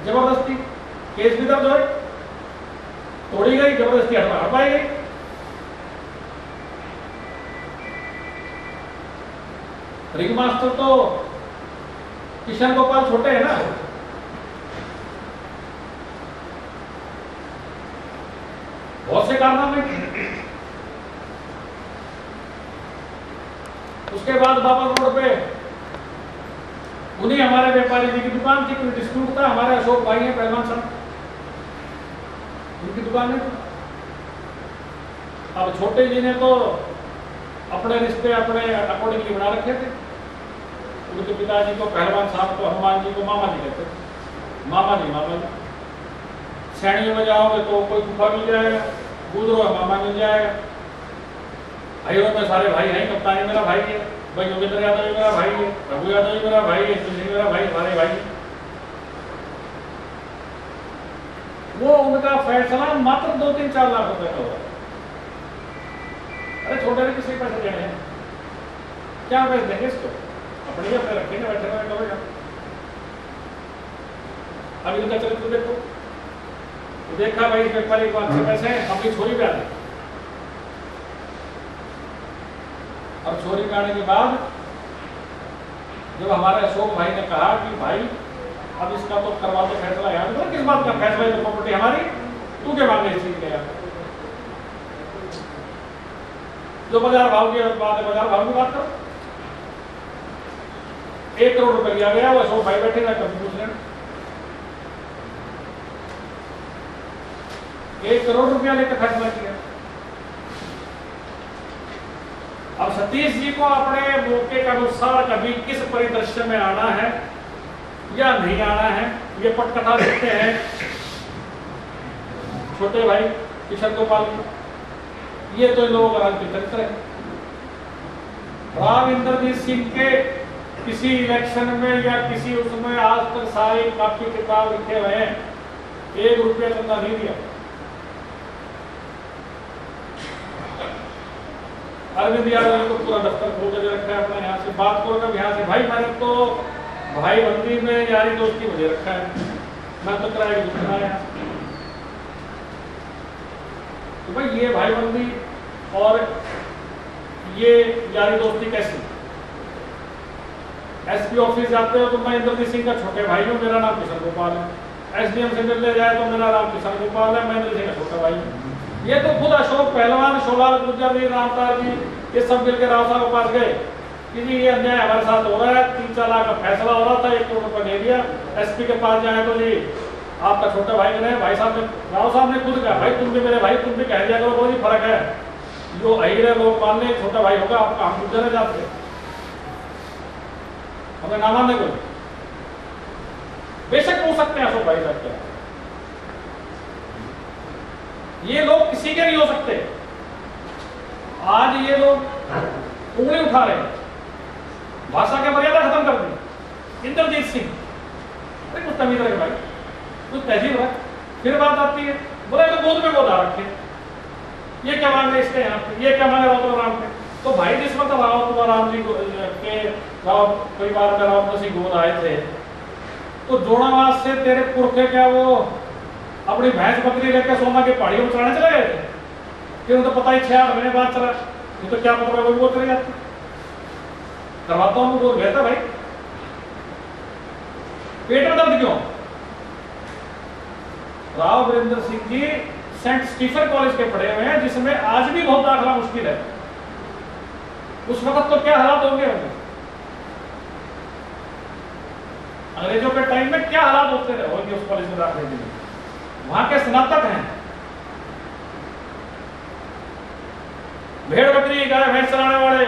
जबरदस्ती, केस भी दर्ज हुए, तोड़ी गई, जबरदस्ती हटवाई गई। रिंग मास्टर तो किशन गोपाल छोटे हैं ना, बहुत से कारनामे। उसके बाद बाबा रोड पे उन्हीं हमारे व्यापारी जी की दुकान थी, कोई डिस्प्यूट था, हमारे अशोक भाई हैं पहलवान साहब, उनकी दुकान है। अब छोटे जी ने तो अपने रिश्ते अपने अकॉर्डिंगली बना रखे थे। उनके पिताजी को, पहलवान साहब को, हनुमान जी को मामा जी कहते थे, मामा जी। सैनियों में जाओगे तो कोई फूफा मिल जाएगा, गुजरो मामा मिल जाएगा। भाइयों में सारे भाई हैं, कप्तानी मेरा भाई है, भाई योगेंद्र यादव भी मेरा भाई है, रघु यादव भी मेरा भाई है, सुनील मेरा भाई, सारे भाई। वो उनका फैसला मात्र 2-3-4 लाख रुपए का होगा। अरे छोटे ने किसी पैसे देने हैं, क्या पैसे देंगे इसको? अपने अपने रखेंगे, बैठे हुए करोगे। अब इनका चरित्र देखो, तो देखा भाई व्यापारी को अच्छे पैसे हैं, अपनी छोरी पे आ गई। और छोरी पे आने के बाद जब हमारे अशोक भाई ने कहा कि भाई अब इसका तो करवा दो फैसला, यार तो किस बात का फैसला है, तो प्रॉपर्टी हमारी, तू क्या मांगे इस चीज के यार। जो बाजार भाव की बात है, बाजार भाव की बात करो। 1 करोड़ रुपए लिया गया, वो अशोक भाई बैठे ना, कभी पूछ लेना। 1 करोड़ रुपया लेकर फैसला किया। अब सतीश जी को अपने मौके के अनुसार कभी किस परिदृश्य में आना है या नहीं आना है, ये पटकथा लिखते हैं छोटे भाई किशन गोपाल की। ये तो इन लोगों का राजनीतिक चरित्र है। राव इंद्रजीत सिंह के किसी इलेक्शन में या किसी उसमें आज तक सारी कापी किताब लिखे हुए हैं, 1 रुपया चंदा नहीं दिया। अरविंद यादव ने तो पूरा दफ्तर खोल कर रखा है अपना, यहाँ से बात करो कब यहाँ से, भाई मैंने तो भाई बंदी में यारी दोस्ती मुझे रखा है, मैं तो किराए की दुकान आया। तो भाई ये भाई बंदी और ये यारी दोस्ती कैसी? एसपी ऑफिस जाते हो तो मैं इंद्रजीत सिंह का छोटे भाई हूँ, मेरा नाम किशन गोपाल है। एसडीएम से मिलने जाए तो मेरा नाम किशन गोपाल है, मैं इंद्रजीत सिंह का छोटा भाई हूँ। ये तो खुद अशोक पहलवान, शोलाल गुर्जर जी, रामतार जी, ये सब मिलकर राव साहब के पास गए कि जी ये अन्याय हमारे साथ हो रहा है, 3-4 लाख का फैसला हो रहा था, 1 करोड़ रुपया ले दिया। एसपी के पास जाए तो जी आपका छोटा भाई ने, भाई साहब ने, राव साहब ने खुद कहा भाई तुम भी मेरे भाई, तुम भी कह दिया करो, बहुत ही फर्क है। जो अहिरे लोग मान ले छोटा भाई होगा, आपका हम गुर्जर जाते हमें ना मानने को बेशक हो सकते हैं अशोक भाई साहब। ये लोग किसी के नहीं हो सकते। आज ये लोग उंगली उठा रहे हैं, भाषा की मर्यादा खत्म कर दी। इंद्रजीत सिंह, अरे कुछ तमीज रखे भाई, कुछ तहजीब रख। फिर बात आती है, बोले तो गोद में गोदा रखे, ये क्या मांग रहे इसके यहाँ पे, ये क्या मांग राव राम पे। तो भाई जिस वक्त राम जी के राव परिवार में राव सिंह गोद आए थे, तो जोड़ावास से तेरे पुरखे क्या वो अपनी भैंस बकरी लेकर सोमा के पहाड़ियों में चढ़ाने चले गए थे। फिर उनको पता ही 6-8 महीने बाद चला, ये तो क्या पता वो चले जाते। करवाता हूँ वो बेहतर भाई, पेट में दर्द क्यों? Rao Virendra Singh ji Saint Stephen college के पढ़े हुए हैं, जिसमें आज भी बहुत दाखिला मुश्किल है। उस वक्त तो क्या हालात होंगे, अंग्रेजों के टाइम में क्या हालात होते रहे होंगे उस कॉलेज में दाखिले के लिए। वहां के स्नातक हैं, भेड़ बकरी गाय भैंस चलाने वाले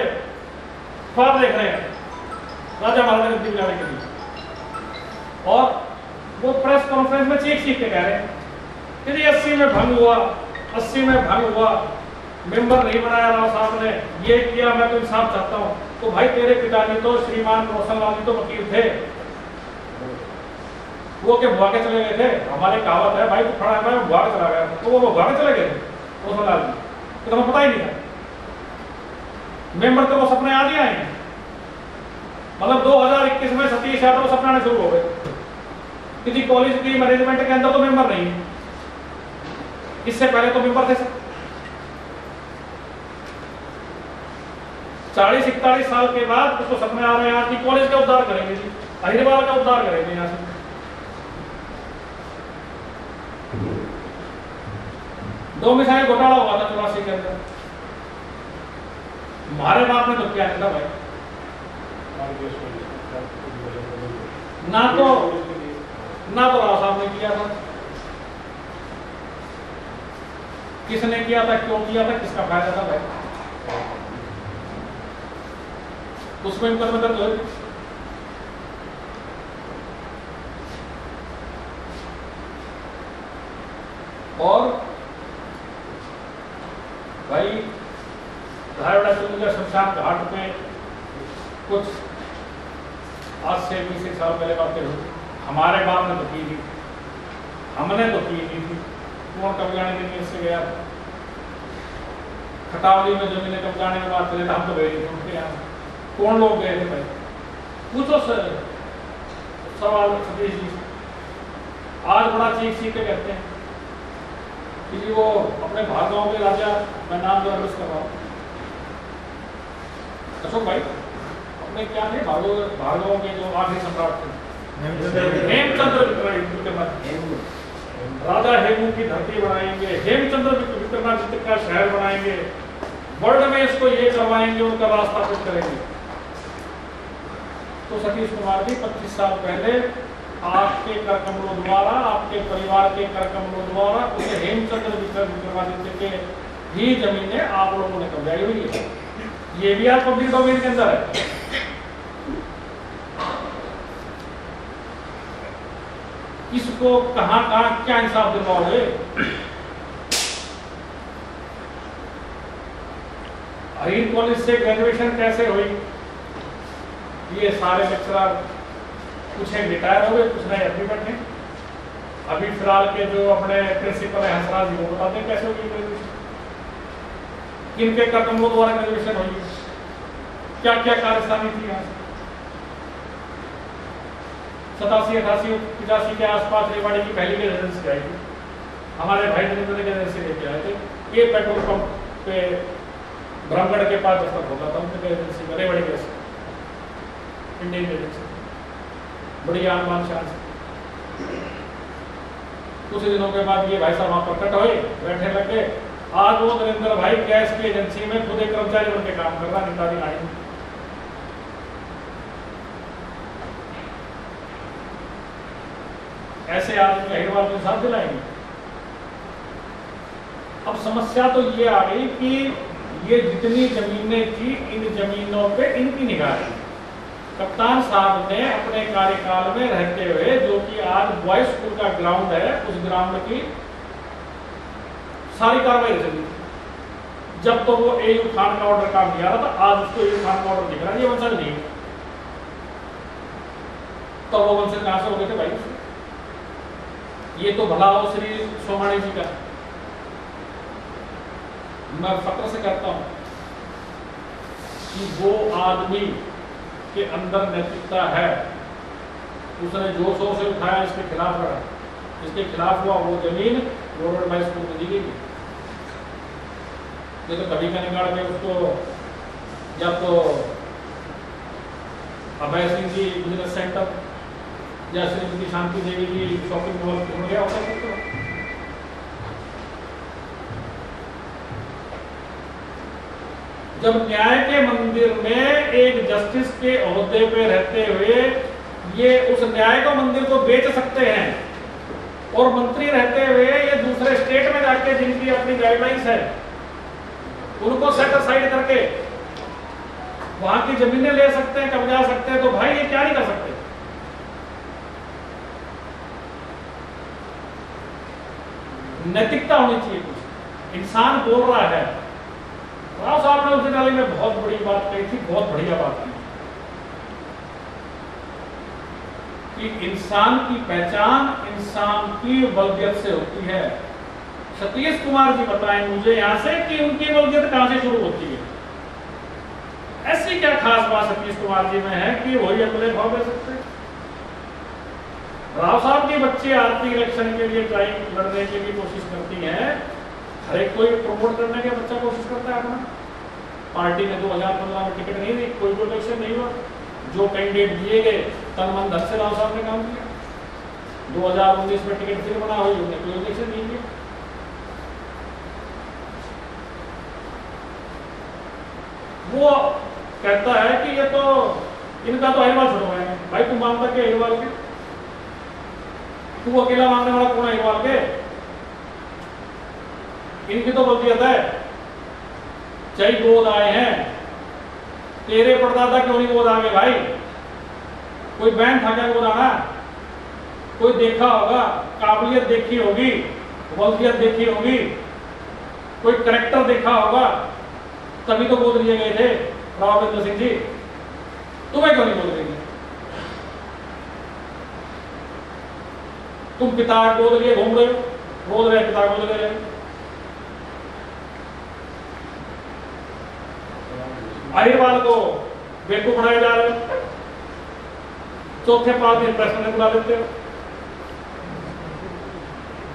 ख्वाब देख रहे हैं राजा महाराजा गद्दी पे जाने के लिए। और वो प्रेस कॉन्फ्रेंस में चीख के कह रहे हैं कि 80 में भंग हुआ, 80 में भंग हुआ, मेंबर नहीं बनाया राव साहब ने, ये किया, मैं तो इंसाफ चाहता हूं। तो भाई तेरे पिताजी तो श्रीमान रोशन लाल जी तो वकील थे, वो के भुआ के चले गए थे। हमारे कहावत है भाई तू खड़ा है, मैं भुआ के चला गया, तो वो भुआ के चले गए थे रोशन लाल जी, तो तुम्हें पता ही नहीं था। मेंबर तो वो सपने आज ही आएंगे, मतलब 2021 में सतीश यादव सपने आने शुरू हो गए। किसी कॉलेज की मैनेजमेंट के अंदर तो मेंबर नहीं है, इससे पहले तो मेंबर थे। 40-41 साल के बाद उसको सपने आ रहे हैं आज की कॉलेज का उद्धार करेंगे जी, अहिरवाल का उद्धार करेंगे यहाँ से। डोमिसाइल घोटाला हुआ था 84 के अंदर, हमारे बाप ने तो क्या नहीं था भाई, ना तो राव साहब ने किया था, किसने किया था, क्यों किया था, किसका फायदा था भाई, उसमें मुकदमे दर्ज हुए। और भाई धारवाड़ा चंद्र शमशान घाट पे कुछ आज से 20 साल पहले बातें हुई, हमारे बाप ने तो की थी, हमने तो की नहीं थी। कौन कब्जाने के लिए से गया, खटावली में जमीन कब्जाने की बात चले, हम तो गए नहीं उनके यहाँ, कौन लोग गए थे भाई, पूछो सर सवाल सतीश जी। आज बड़ा चीख चीख के कहते हैं कि जी वो अपने भार्गवों के राजा, मैं नाम जो अड्रेस कर रहा हूँ, अशोक भाई अपने क्या थे भार्गवों के जो आखिरी सम्राट थे, हेमचंद्र विक्रमादित्य, राजा हेमू की धरती बनाएंगे, हेमचंद्र विक्रमादित्य का शहर बनाएंगे, वर्ल्ड में इसको ये करवाएंगे, उनका रास्ता स्थापित करेंगे। तो सतीश कुमार जी 25 साल पहले आपके कर कमलों द्वारा, आपके परिवार के कर कमलों द्वारा उस हेमचंद्र विक्रमादित्य के ही जमीनें आप लोगों ने कब्जाई हुई है। ये भी आप पब्लिक डोमेन के अंदर है। किसको कहां कहां क्या इंसाफ दिलवाओगे? हरीन कॉलेज से ग्रेजुएशन कैसे हुई? ये सारे लेक्चरर कुछ हैं रिटायर हो गए, कुछ नहीं अभी बैठे। अभी फिलहाल के जो अपने प्रिंसिपल है हंसराज जी, वो बताते हैं कैसे होगी ग्रेजुएशन, किनके कदमों द्वारा ग्रेजुएशन हुई, क्या क्या कार्यस्थानी थी। यहाँ 87, 88, 85 के आसपास रेवाड़ी की पहली रेजिडेंसी आई थी, हमारे भाई जिन्होंने रेजिडेंसी लेके आए थे। ये पेट्रोल पंप पे ब्रह्मगढ़ के पास दस्तक होता था उनके रेजिडेंसी में, रेवाड़ी के इंडियन रेजिडेंसी, बड़ी आन शान से। कुछ दिनों के बाद ये भाई साहब वहां पर कट हुए, बैठने लगे। आज वो नरेंद्र भाई गैस की एजेंसी में खुद एक कर्मचारी बन के काम कर रहा, नेताजी लाइन। ऐसे आदमी अहिरवाल के साथ दिलाएंगे। अब समस्या तो ये आ गई कि ये जितनी जमीनें थी, इन जमीनों पे इनकी निगाह थी। कप्तान साहब ने अपने कार्यकाल में रहते हुए, जो कि आज बॉयज स्कूल का ग्राउंड है, उस ग्राउंड की सारी कार्रवाई चली। जब तो वो एयू खान का ऑर्डर काम किया रहा था, आज उसको एयू खान का ऑर्डर दिख रहा है, ये वंशज नहीं। तो वो वंशज कहां से हो गए थे भाई? ये तो भला हो श्री सोमाणी जी का। मैं फक्र से कहता हूं कि वो आदमी के अंदर नैतिकता है, उसने जो शोर से उठाया इसके खिलाफ लड़ा, इसके खिलाफ हुआ, वो जमीन गवर्नमेंट बाई स्कूल को दी गई। ये तो कभी का निकाल के उसको, जब तो अभय सिंह जी बिजनेस सेंटर या श्रीमती शांति देवी जी शॉपिंग मॉल हो गया होता है। जब न्याय के मंदिर में एक जस्टिस के ओहदे पे रहते हुए ये उस न्याय को मंदिर को बेच सकते हैं, और मंत्री रहते हुए ये दूसरे स्टेट में जाके जिनकी अपनी गाइडलाइंस है उनको सेट असाइड करके वहां की जमीनें ले सकते हैं, कब्जा सकते हैं, तो भाई ये क्या नहीं कर सकते? नैतिकता होनी चाहिए कुछ। इंसान बोल रहा है। राव साहब ने उस दिन में बहुत बड़ी बात कही थी, बहुत बढ़िया बात की कि इंसान की पहचान इंसान की वल्गियत से होती है। सतीश कुमार जी बताएं मुझे यहां से कि उनकी वल्गियत कहां से शुरू होती है? ऐसी क्या खास बात सतीश कुमार जी में है कि वही अगले भाव दे सकते हैं? राव साहब की बच्ची आरती इलेक्शन के लिए ट्राई लड़ने के लिए कोशिश करती हैं। हर एक कोई प्रमोट करने के बच्चा कोशिश करता है अपना। पार्टी ने 2015 में टिकट नहीं दी, कोई इलेक्शन नहीं हुआ। जो कैंडिडेट दिए गए तन मन धन से राव साहब ने काम किया। 2019 में टिकट फिर बना हुई, उन्हें कोई इलेक्शन नहीं दिया। वो कहता है कि ये तो इनका तो अहिरवाल छुड़वाएंगे। भाई तुम मानता क्या अहिरवाल के? तू अकेला मांगने वाला कौन है अहिरवाल के? इनकी तो वल्गियत है। चाहे गोद आए हैं, तेरे परदादा क्यों नहीं गोद आ गए भाई? कोई बैंड था क्या गोद आना? कोई देखा होगा, काबिलियत देखी होगी, वल्गियत देखी होगी, कोई करेक्टर देखा होगा, तभी तो गोद लिए गए थे राव सिंह जी। तुम्हें क्यों नहीं गोद लेंगे? तुम पिता गोद लिए घूम रहे हो, गोद रहे पिता गोद ले रहे हो। अहिरवाल को बेवकूफ बनाए जा रहे हो। चौथे 5 दिन प्रश्न में बुला लेते हो।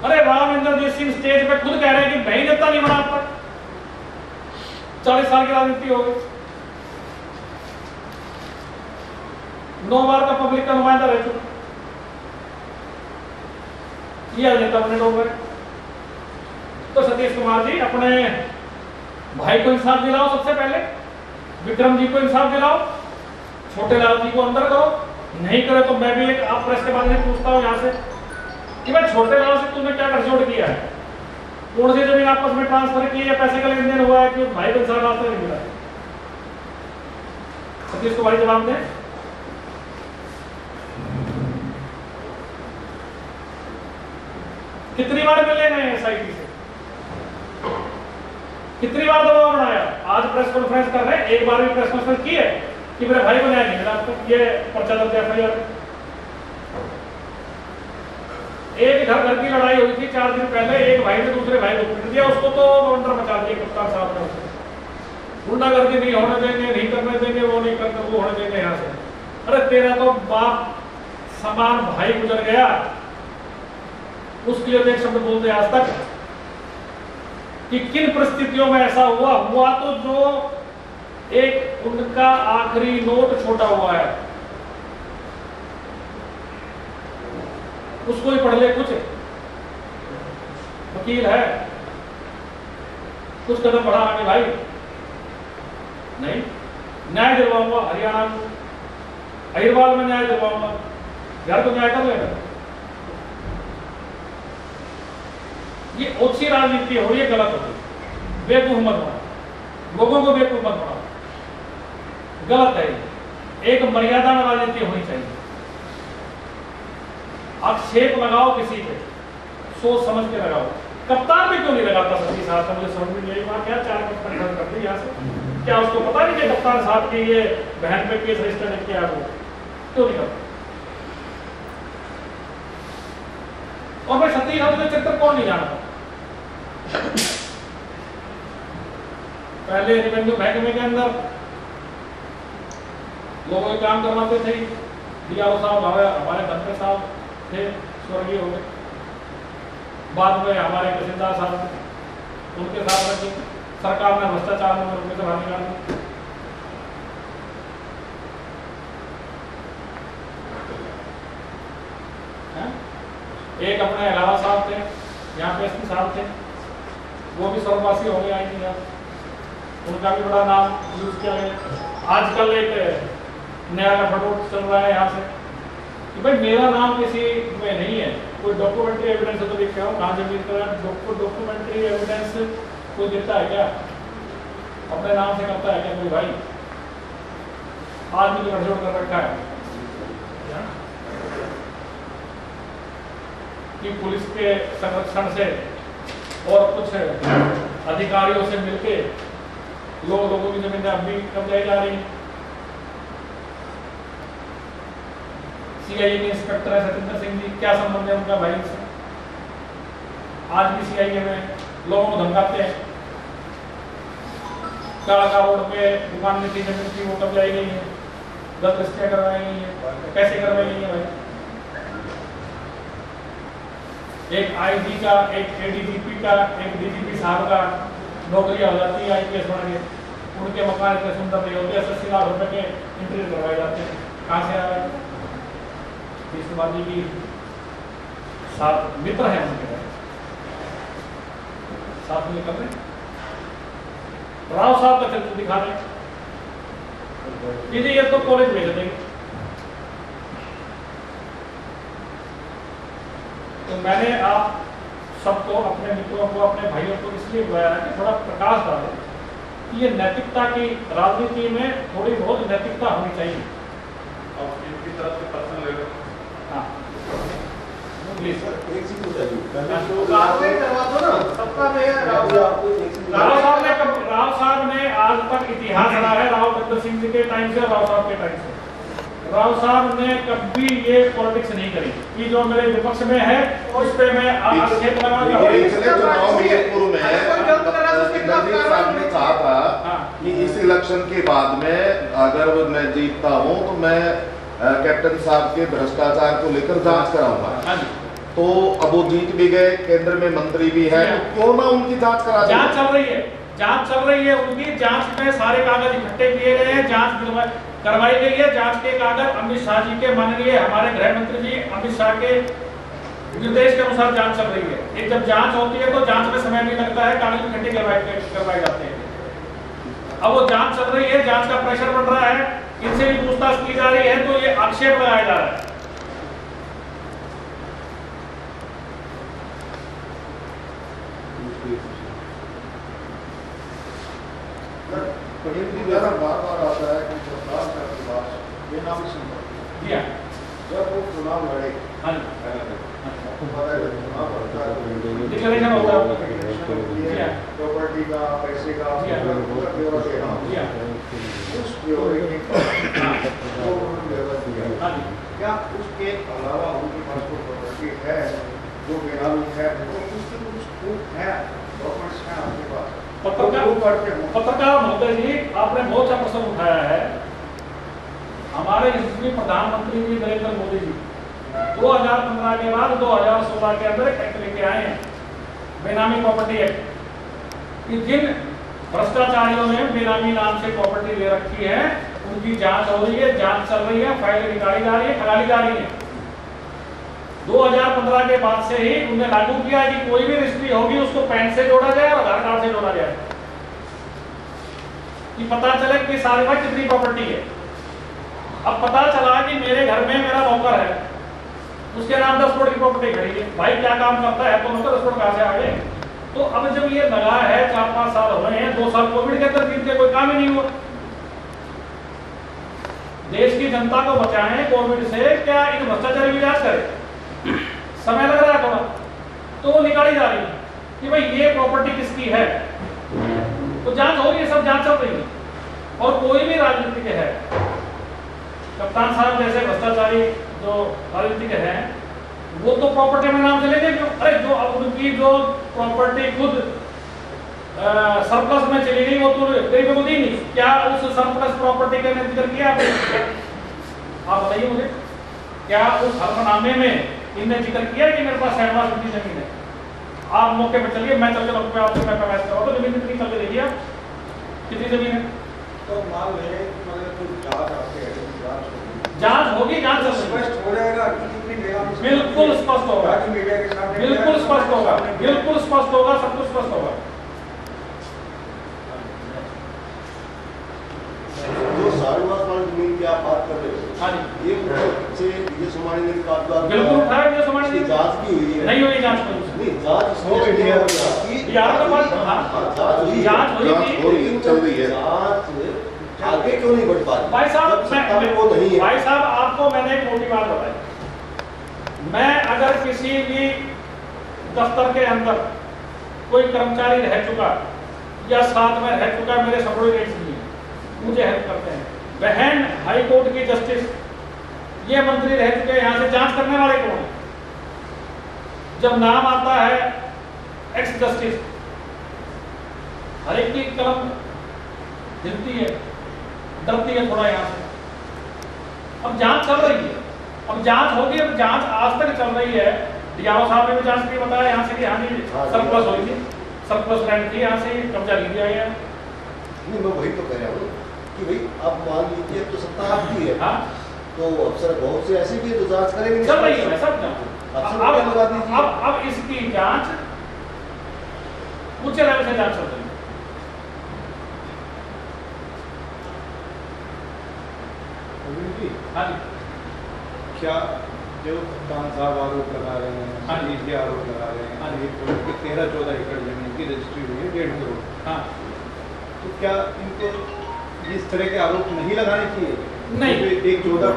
अरे राव इंद्रजीत सिंह स्टेज पे खुद कह रहे हैं कि मैं ही नेता नहीं बना अब तक, 40 साल की राजनीति हो गई, 9 बार का पब्लिक का नुमाइंदा रह चुका, ये नेता बने लोग हैं। तो सतीश कुमार जी अपने भाई को इंसाफ दिलाओ, सबसे पहले विक्रम जी को इंसाफ दिलाओ, छोटे लाल जी को अंदर करो, नहीं करे तो मैं भी एक आप प्रेस के बारे में पूछता हूं यहां से कि भाई छोटे लाल से तुमने क्या गठजोड़ किया है, कौन सी जमीन आपस में ट्रांसफर की या पैसे का लेन देन हुआ है कि भाई को इंसाफ रास्ता नहीं मिला? सतीश कुमार जवाब दें। कितनी बार मिले गए एसआईटी से, कितनी बार दबाव बनाया? आज प्रेस कॉन्फ्रेंस कर रहे हैं, एक बार भी प्रेस कॉन्फ्रेंस की है कि मेरे भाई को न्याय नहीं मिला, तो ये पर्चा दर्ज एफआईआर। एक घर की लड़ाई हुई थी 4 दिन पहले, एक भाई ने दूसरे भाई को पीट दिया, उसको तो अंदर मचा दिया कप्तान साहब ने, गुंडागर्दी नहीं होने देंगे, नहीं करने देंगे, वो नहीं करने वो होने देंगे यहाँ से। अरे तेरा तो बाप समान भाई गुजर गया, उसके लिए तो एक शब्द बोलते आज तक कि किन परिस्थितियों में ऐसा हुआ तो जो एक उनका आखिरी नोट छोटा हुआ है उसको ही पढ़ ले, कुछ वकील है, कुछ कदम बढ़ा आगे भाई नहीं, न्याय दिलवाऊंगा हरियाणा में, अहिरवाल में न्याय दिलवाऊंगा, घर तो न्याय कर लेगा। ये ओछी राजनीति हो रही है, गलत होती है, बेवकूफ मत बनाओ, लोगों को बेवकूफ मत बनाओ, गलत है। एक मर्यादा में राजनीति होनी चाहिए। आक्षेप लगाओ किसी पे, सोच समझ के लगाओ। कप्तान भी क्यों नहीं लगाता सतीश साहब का, मुझे समझ में नहीं आई। क्या 4 कप्तान कर दी यहाँ से, क्या उसको पता नहीं कि कप्तान साहब की ये बहन पे केस रजिस्टर किया है, वो क्यों नहीं करता? और मैं सतीश साहब के चित्र कौन नहीं जानता। पहले रेवेन्यू महकमे के अंदर लोगों के काम करवाते थे, डीआरओ साहब हमारे धनखड़ साहब थे, स्वर्गीय हो गए, बाद में हमारे तहसीलदार साहब, उनके साथ रखे, सरकार ने भ्रष्टाचार में उनके से बाहर निकाल दिया। एक अपने अलावा साहब थे, यहाँ पे एसपी साहब थे, वो भी स्वर्गवासी हो गए, आएंगे यहाँ, उनका भी बड़ा नाम यूज किया गया। आजकल एक नया गठबंधन चल रहा है यहाँ से कि भाई मेरा नाम किसी में नहीं है, कोई डॉक्यूमेंट्री एविडेंस है तो देख आओ कहाँ जमीन का डॉक्यूमेंट्री एविडेंस कोई देता है क्या, अपने नाम से करता है क्या कोई भाई? आदमी तो गठजोड़ कर रखा है कि पुलिस के संरक्षण से और कुछ अधिकारियों से मिलके लोगों की जमीनें अब भी कब्जाई जा रही है। सीआईए के इंस्पेक्टर है सतिंदर सिंह जी, क्या संबंध है उनका भाई से? आज भी सीआईए में लोगों को धमकाते हैं, काला रोड पे दुकान में थी जमीन की, वो कब्जाई गई है, 10 रजिस्ट्रियां करवाई गई है, कैसे करवाई गई है भाई? एक आईजी का, एक एडीजीपी का, एक डीजीपी साहब का नौकरी हो जाती है, आईपीएस बन गए, उनके मकान इतने सुंदर नहीं होते, 80 लाख रुपए के इंटरव्यू करवाए जाते हैं, कहाँ से आ रहे हैं? कुमार जी की साथ मित्र हैं, उनके साथ में कर रहे हैं, राव साहब का चरित्र दिखा रहे हैं, ये तो कॉलेज भेज देंगे। तो मैंने आप सबको, अपने मित्रों को, अपने भाइयों को इसलिए बुलाया है कि थोड़ा प्रकाश डालें कि ये नैतिकता की राजनीति में थोड़ी बहुत नैतिकता होनी चाहिए। और इनकी तरफ से पर्सनल ले लो। हाँ प्लीज सर, एक चीज बताइए, राव साहब ने आज तक इतिहास रहा है, राव बहादुर सिंह जी के टाइम से, राव साहब के टाइम से, राव साहब ने कभी ये पॉलिटिक्स नहीं करी कि जो मेरे विपक्ष में है उस पे मैं आक्षेप लगाऊंगा। ने कहा था कि इस इलेक्शन के बाद में अगर मैं जीतता हूं तो मैं कैप्टन साहब के भ्रष्टाचार को लेकर जांच कराऊंगा। तो तो अब वो जीत भी गए, केंद्र में मंत्री भी है, तो क्यों ना उनकी जांच करा दी? जांच चल रही है, जांच चल रही है उनकी। जांच में सारे कागज इकट्ठे किए गए हैं, जांच करवाई गई है। जांच के कागज अमित शाह जी के माननीय हमारे गृह मंत्री जी अमित शाह के निर्देश के अनुसार जांच चल रही है। एक जब जांच होती है तो जांच में समय भी लगता है, कागज इकट्ठे करवाए जाते हैं। अब वो जांच चल रही है, जांच का प्रेशर बढ़ रहा है, इनसे भी पूछताछ की जा रही है, तो ये आक्षेप लगाया जा रहा है। बार आता है कि सरकार के पास ये नाम संपत्ति जब वो चुनाव लड़े, डिक्लेरेशन होता है प्रॉपर्टी का, पैसे का पूरा ब्यौरा देना, उस ब्यौरे के क्या उसके अलावा उनके पास कोई प्रॉपर्टी है जो बेनामी है, तो उसके कुछ प्रूफ है, डॉक्यूमेंट्स हैं आपके पास? पत्रकार महोदय जी, आपने बहुत अच्छा प्रश्न उठाया है। हमारे यशस्वी प्रधानमंत्री जी नरेंद्र मोदी जी 2015 के बाद 2016 के अंदर एक एक्ट लेके आए हैं, बेनामी प्रॉपर्टी एक्ट, कि जिन भ्रष्टाचारियों ने बेनामी नाम से प्रॉपर्टी ले रखी है उनकी जांच हो रही है, जांच चल रही है, फाइलें निकाली जा रही है, खंगाली जा रही है। 2015 के बाद से ही उन्होंने लागू किया कि कोई भी रजिस्ट्री होगी उसको पैन से जोड़ा जाए और आधार कार्ड से जोड़ा जाए, कि पता चले कि सारे में कितनी प्रॉपर्टी है। अब पता चला कि मेरे घर में मेरा नौकर है, उसके नाम 10 करोड़ की प्रॉपर्टी खड़ी है, भाई क्या काम करता है, तो नौकर 10 करोड़ कहां से आ गए? तो अब जब ये लगा है, 4-5 साल हुए हैं, 2 साल कोविड के अंदर बीत के कोई काम ही नहीं हुआ। देश की जनता को बचाएं कोविड से, क्या इन भ्रष्टाचारी की जांच करें? समय लग रहा है थोड़ा, तो वो निकाली जा रही है कि भाई ये प्रॉपर्टी किसकी है, तो जांच हो रही है, सब जांच चल रही है। और कोई भी राजनीतिक है, कप्तान साहब जैसे भ्रष्टाचारी जो राजनीतिक हैं, वो तो प्रॉपर्टी में नाम चलेंगे क्यों? अरे जो उनकी जो प्रॉपर्टी खुद सरप्लस में चली गई, वो तो गरीबों को दी नहीं, क्या उस सरप्लस प्रॉपर्टी का जिक्र किया आपने? आप बताइए मुझे, क्या उस हरफनामे में इनने जिक्र किया कि मेरे पास शहबाज की जमीन है? आप मौके पर चलिए, मैं चल के आपसे मैं पैमाइश करवा दूं, जमीन कितनी चल के देखिए आप, कितनी जमीन है? तो मान लें जांच होगी, जांच स्पष्ट हो जाएगा कि कितनी बेनामी, बिल्कुल स्पष्ट होगा, मीडिया के सामने बिल्कुल स्पष्ट होगा, बिल्कुल स्पष्ट होगा, सब कुछ स्पष्ट होगा। जो सारूवास वाली जमीन की आप बात कर रहे हो, हाँ जी, ये से विजय सोमानी ने कागजात बिल्कुल उठाया, विजय सोमानी ने जांच की हुई है, नहीं हुई जांच नहीं जांच हो गई है, यार का बात, जांच हुई थी, चल रही है, जांच आगे क्यों नहीं बढ़ पा रही? भाई साहब, वो नहीं है। भाई साहब, आपको मैंने एक मोटी बात बताई, मैं अगर किसी भी दफ्तर के अंदर कोई कर्मचारी रह चुका या साथ में रह चुका, मेरे सबॉर्डिनेट्स भी मुझे हेल्प करते हैं, बहन हाई कोर्ट की जस्टिस, ये मंत्री रह चुके, यहाँ से जांच करने वाले कौन है? जब नाम आता है एक्स जस्टिस, हर एक की कलम हिलती है, डरती है थोड़ा यहाँ से। अब जांच चल रही है, अब जांच होगी, अब जांच आज तक चल रही है। डीआरओ साहब ने भी जांच की, बताया यहाँ से कि यहाँ की सरप्लस हुई थी, सरप्लस लैंड थी, यहाँ से कब्जा ले लिया गया। नहीं, मैं वही तो कह रहा हूँ कि भाई आप मान लीजिए तो सत्ता आपकी है, हाँ, तो अफसर बहुत से ऐसे भी है जो जांच करेंगे, चल रही है सब जांच। अब इसकी जांच उच्च लेवल से जांच चल रही है। हाँ जी, क्या जो कप्तान साहब आरोप लगा रहे हैं, हाँ जी, ये आरोप लगा रहे हैं, हाँ जी, 13-14 एकड़ जमीन की रजिस्ट्री हुई है 1.5 करोड़, हाँ, तो क्या इनको इस तरह के आरोप नहीं लगाने चाहिए? नहीं, एक 14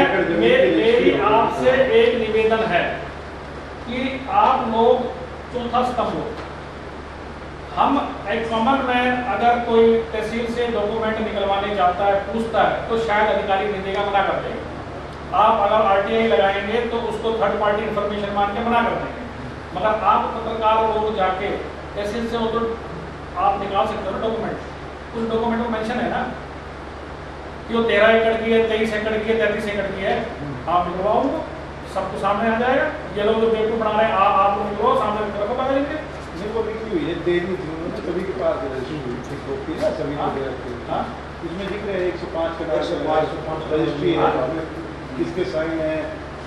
एकड़ जमीन मेरी आपसे एक निवेदन है कि आप लोग चौथा स्तंभ हो। हम एक कॉमन मैन अगर कोई तहसील से डॉक्यूमेंट निकलवाने जाता है, पूछता है, तो शायद अधिकारी नहीं देगा, मना कर देगा। आप अगर आरटीआई लगाएंगे तो उसको थर्ड पार्टी इंफॉर्मेशन मान के मना कर देंगे। मगर आप पत्रकार लोग जाके तहसील से तो आप निकाल सकते हो डॉक्यूमेंट, उस डॉक्यूमेंट में मेंशन है ना कि वो 13 एकड़ की है, 23 एकड़ की है, 33 एकड़ की है, आप निकलवाओ उनको, सबको सामने आ जाएगा। ये लोग जो बेवकूफ बना रहे हैं आप लोग निकलो सामने की तरफ बता देंगे। जिनको बिक्री हुई है देनी थी उन्होंने सभी के पास रजिस्ट्री हुई थी कॉपी ना सभी को दे रखी हुई। हाँ इसमें जिक्र है 105 का 105 रजिस्ट्री है, किसके साइन है,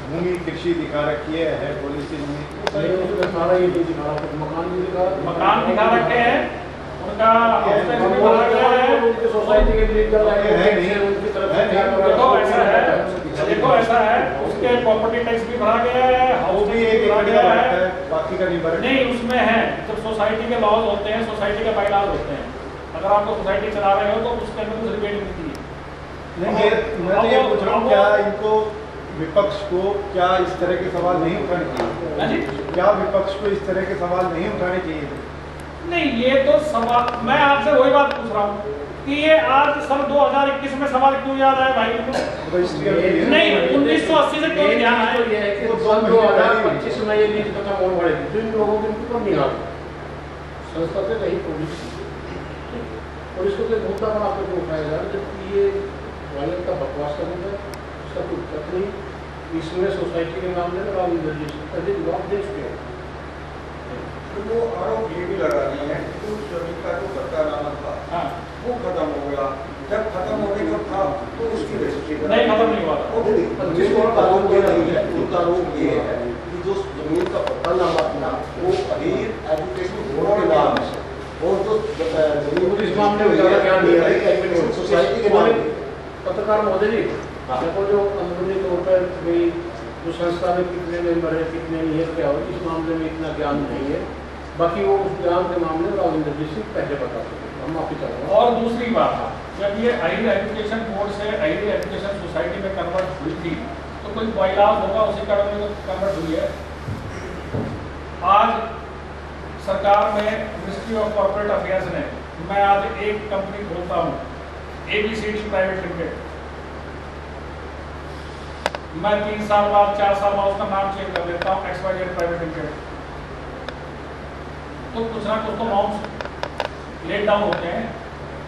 भूमि कृषि दिखा रखी है पॉलिसी भूमि सारा ये नहीं दिखा रहा, मकान भी दिखा रहा, मकान दिखा रखे हैं उनका हाउस टैक्स भी भरा गया है, उनकी सोसाइटी के लिए कर रहे हैं नहीं उनकी तरफ से क्या कर देखो ऐसा है, देखो ऐसा है, उसके प्रॉपर्टी टैक्स भी भरा गया है, वो हाउस भी टैक्स भी एक भरा एक गया है है। बाकी का नहीं भरा नहीं उसमें है तो सोसाइटी के लॉज होते हैं, सोसाइटी के बाइलॉज होते हैं। अगर आप लोग सोसाइटी चला रहे हो तो उसके अंदर कुछ रिबेट मिलती है। नहीं मैं तो ये पूछ रहा हूँ क्या इनको विपक्ष को क्या इस तरह के सवाल नहीं उठाने चाहिए? क्या विपक्ष को इस तरह के सवाल नहीं उठाने चाहिए? नहीं ये तो सवाल मैं आपसे वही बात पूछ रहा हूँ कि ये आज सन 2021 में सवाल क्यों याद आया भाई को? नहीं 1980 से क्यों ध्यान आया? ये है कि 2025 में ये लीज खत्म होने वाली थी, जिन लोगों के ऊपर नहीं आ रही संस्था से कहीं पुलिस और इसको तो मुद्दा बना कर उठाया जा रहा है, जबकि ये वायलेंस का बकवास का मुद्दा है, उसका कोई तक नहीं। इसमें सोसाइटी के मामले में राम रजिस्ट्री का जवाब दे चुके हैं। तो वो आरोप ये भी लगा रही है कि उस जमीन का जो बदलानामा था हाँ वो खत्म हो गया, जब खत्म होने का था तो उसकी रजिस्ट्री नहीं खत्म नहीं हुआ था। जिसको आरोप ये नहीं है, उनका आरोप ये है कि जो जमीन का पट्टानामा था वो अभी एजुकेशन बोर्ड के नाम है और जो जमीन इस मामले में ज़्यादा ज्ञान नहीं है सोसाइटी के नाम है। पत्रकार महोदय जी, देखो जो अंदरूनी तौर पर भी जो संस्था में कितने मेंबर है कितने नहीं है क्या हो, इस मामले में इतना ज्ञान नहीं है। बाकी वो उस ज्ञान के मामले में राजेंद्र जी से पहले बता सकते हैं, हम माफी चाहते हैं। और दूसरी बात जब ये हायर एजुकेशन बोर्ड से हायर एजुकेशन सोसाइटी में कन्वर्ट हुई थी तो कोई बाइलॉज होगा उसी कारण में कन्वर्ट हुई है। आज सरकार में मिनिस्ट्री ऑफ कॉर्पोरेट अफेयर्स ने मैं आज एक कंपनी खोलता हूँ ABCD प्राइवेट लिमिटेड, मैं 3 साल बाद 4 साल बाद उसका नाम चेंज कर देता हूँ XYZ प्राइवेट लिमिटेड, तो कुछ ना कुछ तो नॉर्म्स लेट डाउन होते हैं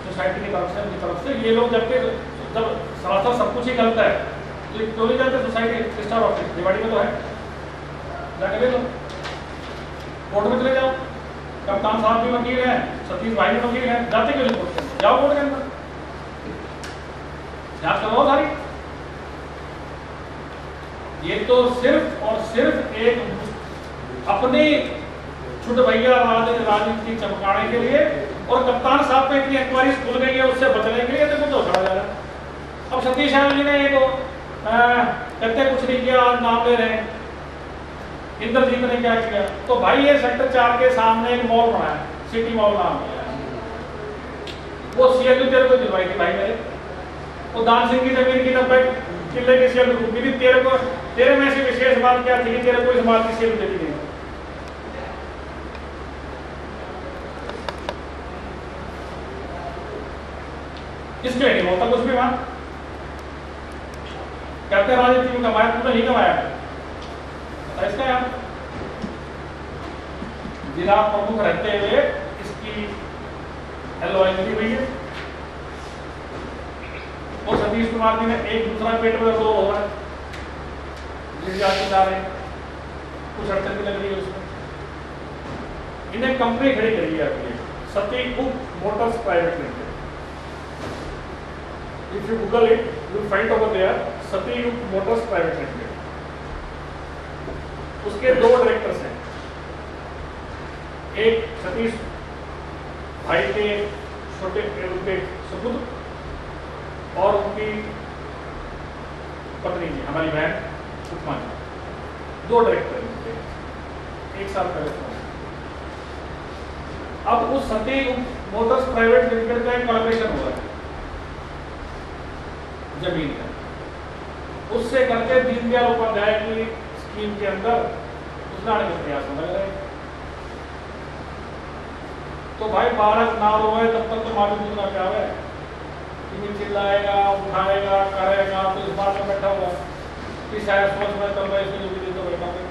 सोसाइटी की तरफ से उनकी तरफ से। ये लोग जब सरासर सब कुछ ही गलत है तो ये क्यों नहीं जाते सोसाइटी रजिस्ट्रार ऑफिस दिवाड़ी में तो है, जाके ले लो, कोर्ट में चले जाओ, कप्तान साहब भी वकील है, सतीश भाई भी वकील है, जाते क्यों नहीं कोर्ट में? जाओ कोर्ट के अंदर जांच करवाओ सारी। ये तो सिर्फ और सिर्फ एक अपनी छुट भैया राजनीति चमकाने के लिए और कप्तान साहब पे इतनी इंक्वायरी खुल गई है उससे बचने के लिए देखो तो उठाया जा रहा है। अब सतीश जी ने ये तो कहते कुछ नहीं किया, आज नाम ले रहे हैं, इंद्रजीत ने क्या किया? तो भाई ये सेक्टर 4 के सामने एक मॉल बनाया, सिटी मॉल नाम, वो CLU तेरे को दिलवाई थी भाई मेरे, वो दान सिंह की जमीन की 90 किले की CLU रूपी थी, तेरे में से विशेष बात क्या थी? तेरे को इस बात की CLU देती नहीं। इसके नहीं होता कुछ भी वहां, कहते राजनीति में कमाया, तूने नहीं कमाया इसका यार। जिला प्रमुख रहते हुए इसकी LOI मिली हुई है और सतीश कुमार जी ने एक दूसरा पेट में दो हो रहा है जिस जाति जा रहे हैं, कुछ अड़चन भी लग रही है उसमें। इन्हें कंपनी खड़ी करी है अभी सती उप Motors private limited. If you Google it, you will find over there Sati Motors Private Limited. उसके 2 डायरेक्टर्स हैं, एक सतीश भाई के छोटे उनके सुपुत्र और उनकी पत्नी जी हमारी बहन उपमा जी, 2 डायरेक्टर 1 साल पहले। अब उस सती मोटर्स प्राइवेट लिमिटेड का एक कोलैबोरेशन हुआ है जमीन का, उससे करके दीनदयाल उपाध्याय की स्कीम के अंदर घुसलाने के प्रयास लग रहे। तो भाई भारत ना रोए तब तक तो मालूम दूसरा क्या है कि चिल्लाएगा, उठाएगा, करेगा, तो इस बात में बैठा हुआ कि शायद सोच में चल रहा है इसलिए भी तो बैठा है।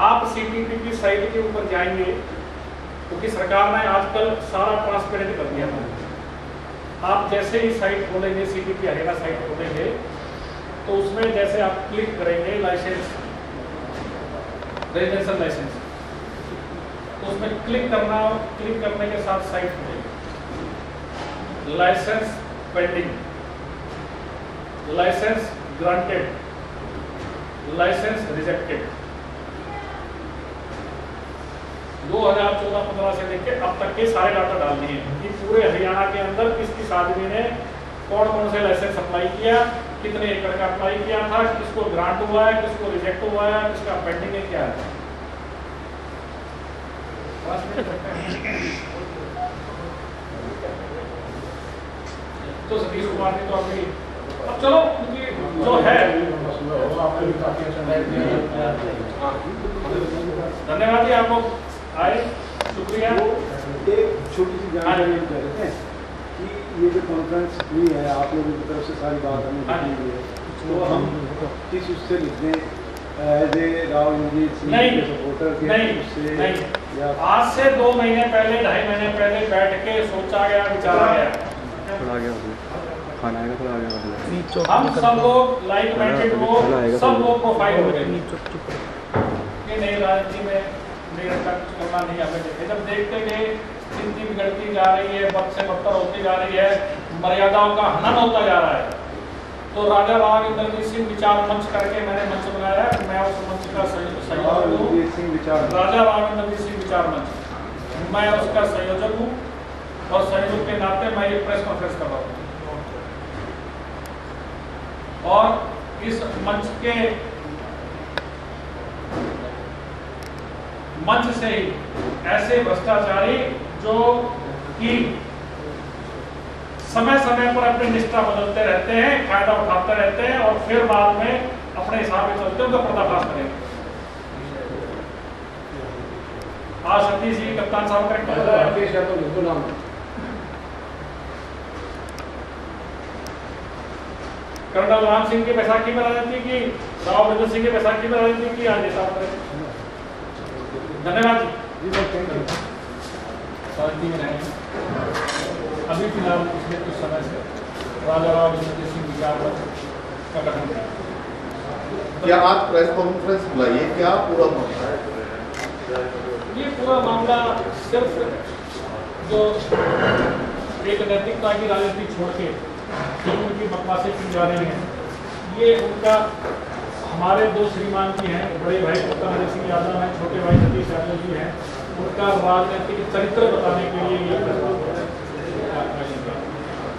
आप CTP की साइट के ऊपर जाएंगे क्योंकि सरकार ने आजकल सारा ट्रांसपेरेंट कर दिया था, आप जैसे ही साइट खोलेंगे, CTP हरियाणा साइट खोलेंगे, तो उसमें जैसे आप क्लिक करेंगे लाइसेंस, रेजिडेंशियल लाइसेंस, तो उसमें क्लिक करने के साथ साइट खुलेगी। Licence pending, licence granted, licence rejected. 2014-15 से लेकर अब तक के सारे डाटा डाल दिए कि पूरे हरियाणा के अंदर किस किस आदमी ने कौन कौन से लाइसेंस अप्लाई किया, कितने एकड़ का अप्लाई किया था, किसको ग्रांट हुआ है, किसको रिजेक्ट हुआ है, किसका पेंडिंग है, क्या है। तो सतीश कुमार जी तो अभी अब चलो उनकी जो है, धन्यवाद जी, आप लोग आए, शुक्रिया। एक छोटी सी जानकारी कर रहे हैं कि ये जो कॉन्फ्रेंस हुई है, आप लोगों की तरफ से सारी बात हमें बताई हुई है, तो हम किस उससे लिख दें एज ए राव इंद्रजीत सिंह के सपोर्टर के उससे, नहीं। आज से 2 महीने पहले, 2.5 महीने पहले बैठ के सोचा गया, विचारा गया, खाना आएगा, थोड़ा आगे हम सब लोग लाइक माइंडेड लोग, सब लोग प्रोफाइल हो गए कि नहीं राजनीति में मेरे का कुछ करना नहीं हमें देखे। जब देखते गए स्थिति बिगड़ती जा रही है, बद से बदतर होती जा रही है, मर्यादाओं का हनन होता जा रहा है, तो राजा राव इंद्रजीत सिंह विचार मंच करके मैंने मंच बनाया। मैं उस मंच का संयोजक हूँ, राजा राव इंद्रजीत सिंह विचार मंच, मैं उसका संयोजक हूँ और संयोजक के नाते मैं ये प्रेस कॉन्फ्रेंस कर रहा हूँ। और इस मंच से ही ऐसे भ्रष्टाचारी जो कि समय समय पर अपनी निष्ठा बदलते रहते हैं, फायदा उठाते रहते हैं और फिर बाद में अपने हिसाब से चलते हैं, उनका पर्दाफाश करेंगे। आज सतीश जी कप्तान साहब करेक्ट, कर्नल राम सिंह की बैसाखी में राजनीति की, राव इंद्र सिंह की बैसाखी में राजनीति की, आज साहब करें। धन्यवाद जी। शांति में रहें। अभी फिलहाल पिछले कुछ समय से राजा राव इंद्रजीत सिंह विचार का गठन किया। क्या आज प्रेस कॉन्फ्रेंस बुलाइए, क्या पूरा मामला है? ये पूरा मामला सिर्फ जो एक नैतिकता की राजनीति छोड़ के उनकी बकवासें की जा रही हैं, ये उनका हमारे 2 श्रीमान जी हैं, बड़े भाई कप्तान अजय सिंह यादव हैं, छोटे भाई सतीश यादव जी हैं, उनका राजनीतिक चरित्र बताने के लिए ये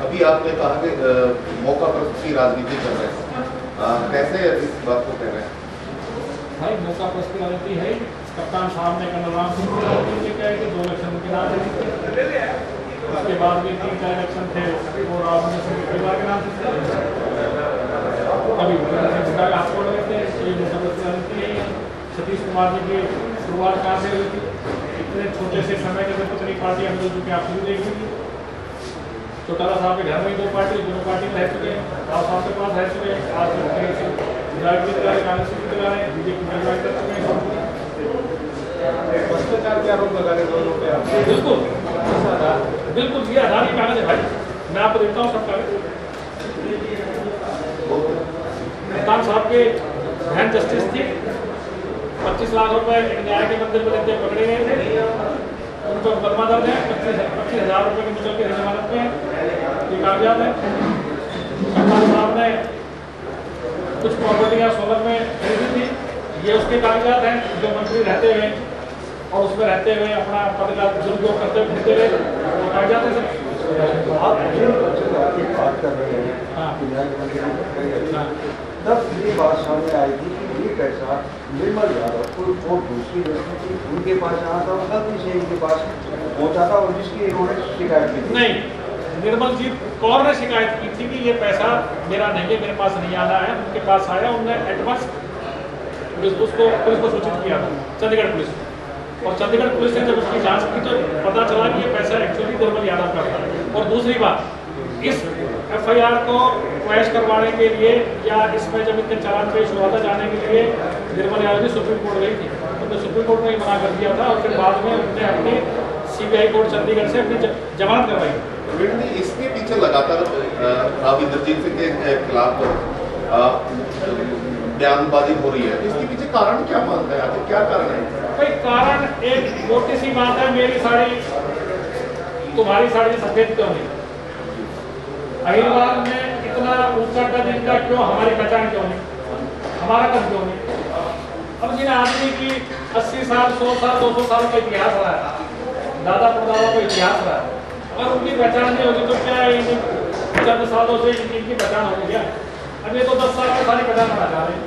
अभी आपने कहा कि मौका पर की राजनीति कर रहे हैं, कैसे इस बात को कह रहे हैं? भाई मौका पर की राजनीति है। कप्तान साहब ने कर्नल राम सिंह की राजनीति कहा कि 2 इलेक्शन के नाम से, उसके बाद भी 3 इलेक्शन थे वो राव इंद्र सिंह के परिवार के नाम से, कभी का हाथ छोड़ रहे थे। ये राजनीति है। सतीश कुमार जी की शुरुआत कहाँ से हुई थी? इतने छोटे से समय के अंदर कितनी पार्टियां मिल चुकी आप खुद देख लीजिए। चौटाला साहब के घर में 2 पार्टी, दोनों पार्टी में रह चुके हैं, राव साहब के पास रह चुके हैं, आज विधायक भी चला रहे, कांग्रेस भी चला रहे, बीजेपी में ज्वाइन कर चुके हैं। भ्रष्टाचार के आरोप लगा रहे दोनों पे? बिल्कुल बिल्कुल, ये आधार की कागज है भाई, मैं आपको देता हूँ सब कागज। कप्तान साहब के बहन जस्टिस थी, 25 लाख रुपए एक न्याय के मंदिर में देते पकड़े गए थे, उन पर मुकदमा दर्ज है, 25,000 रुपए की मुचल की जमानत में ये कागजात है। कप्तान साहब ने कुछ प्रॉपर्टियां सोलन में खरीदी थी, ये उसके कागजात हैं, जो मंत्री रहते हुए और उसमें रहते हुए अपना पद का दुरुपयोग करते हुए फिरते हुए कागजात है सर। आप बात कर रहे हैं, तब ये बात सामने आई थी कि ये पैसा निर्मल यादव को जो दूसरी व्यक्ति थी उनके पास आना था, वो गलती से इनके पास पहुंचा था और जिसकी इन्होंने शिकायत की थी। नहीं, निर्मलजीत कौर ने शिकायत की थी कि ये पैसा मेरा नहीं है, मेरे पास नहीं आना है। उनके पास आया, उन्होंने एडवांस उसको पुलिस को सूचित किया था, चंडीगढ़ पुलिस को, और चंडीगढ़ पुलिस ने जब उसकी जांच की तो पता चला कि ये पैसा एक्चुअली निर्मल यादव का था। और दूसरी बात, इस FIR को क्वैश करवाने के लिए या इसमें जब इनके चालान पेश हुआ था जाने के लिए निर्मल यादव की सुप्रीम कोर्ट गई थी, तो सुप्रीम कोर्ट ने मना कर दिया था और फिर बाद में उन्होंने अपनी CBI कोर्ट चंडीगढ़ से अपनी जमानत करवाई। इसके पीछे लगातार राव इंद्रजीत सिंह के खिलाफ बयानबाजी हो रही है, इसके पीछे कारण क्या मानता है, आखिर क्या कारण है? भाई कारण एक मोटी सी बात है, मेरी साड़ी तुम्हारी साड़ी सफेद क्यों नहीं? अहिरवाल में इतना ऊंचा कद इनका क्यों, हमारी पहचान क्यों नहीं, हमारा कद क्यों नहीं? अब जिन आदमी की 80 साल 100 साल 200 साल का इतिहास रहा है, दादा परदादा का इतिहास रहा है, अगर उनकी पहचान नहीं होगी तो क्या चंद सालों से इनकी पहचान होगी क्या? अब ये तो 10 साल में सारी पहचान होना चाह रहे हैं।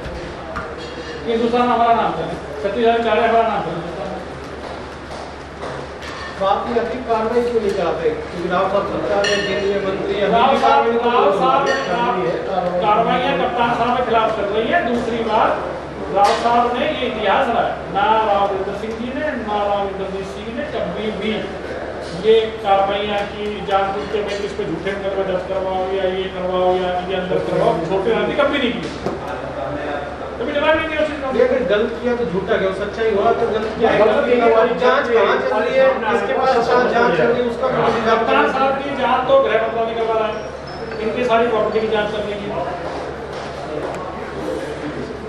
हिंदुस्तान हमारा नाम है, छत्तीसगढ़ चाह रहे हमारा नाम है हिंदुस्तान। बात ये अधिक कार्रवाई क्यों नहीं कराते? क्योंकि राव साहब सरकार में केंद्रीय मंत्री कार्रवाइयाँ कप्तान साहब के खिलाफ चल रही है। दूसरी बात, राव साहब ने ये इतिहास रहा है, ना राव इंद्र सिंह जी ने ना राव इंद्रजीत सिंह ने कभी भी ये कार्रवाइयाँ की जानबूझ के मैं इस पे झूठे मुकदमे दर्ज करवाओ या ये करवाओ या ये अंदर करवाओ, छोटे आदमी कभी नहीं की, कभी जवाब नहीं दिया। अगर गलत किया तो झूठा क्या, सच्चाई हुआ तो गलत किया। जांच कहाँ चल रही है, किसके पास जांच चल रही है, उसका कप्तान साहब की जांच तो गृह मंत्रालय करवा रहा है, इनकी सारी प्रॉपर्टी की जांच करने की,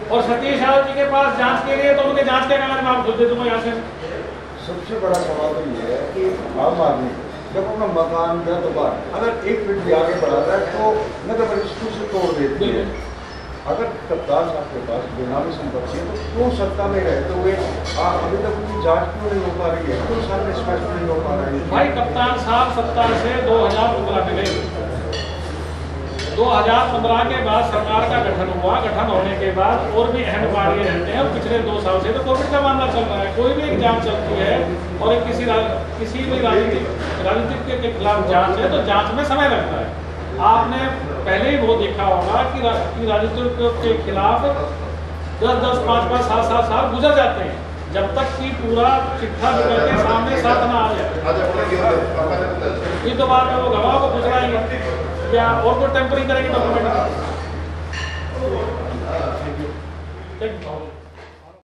और सतीश यादव जी के पास जांच के लिए तो उनके जांच के कागज में आप खुद दे दूंगा यहाँ से। सबसे बड़ा सवाल तो ये है कि आम आदमी जब अपना मकान या दुकान अगर 1 फीट भी आगे बढ़ाता है तो नगर परिषद से तोड़ देती है। अगर कप्तान साहब के पास बेनामी संपत्ति है तो क्यों सत्ता में रहते हुए अभी तक उनकी जांच क्यों नहीं हो पा रही है, क्यों सामने स्पष्ट नहीं हो पा रहा है? भाई कप्तान साहब सत्ता से 2015 में गए, 2015 के बाद सरकार का गठन हुआ, गठन होने के बाद और भी अहम कार्य रहते हैं, और पिछले 2 साल से तो कोविड का मामला चल रहा है। कोई भी एक जांच चलती है और एक किसी भी राजनीतिक के खिलाफ जांच है तो जांच में समय लगता है। आपने पहले ही वो देखा होगा कि राजनीतिक के खिलाफ 10-10, 5-5, 7-7 साल गुजर जाते हैं जब तक कि पूरा चिट्ठा निकल के सामने साथ ना आ जाए। फिर तो बाद में वो गवाह को पूछ रहे या और को टेम्परिंग करेंगे डॉक्यूमेंट।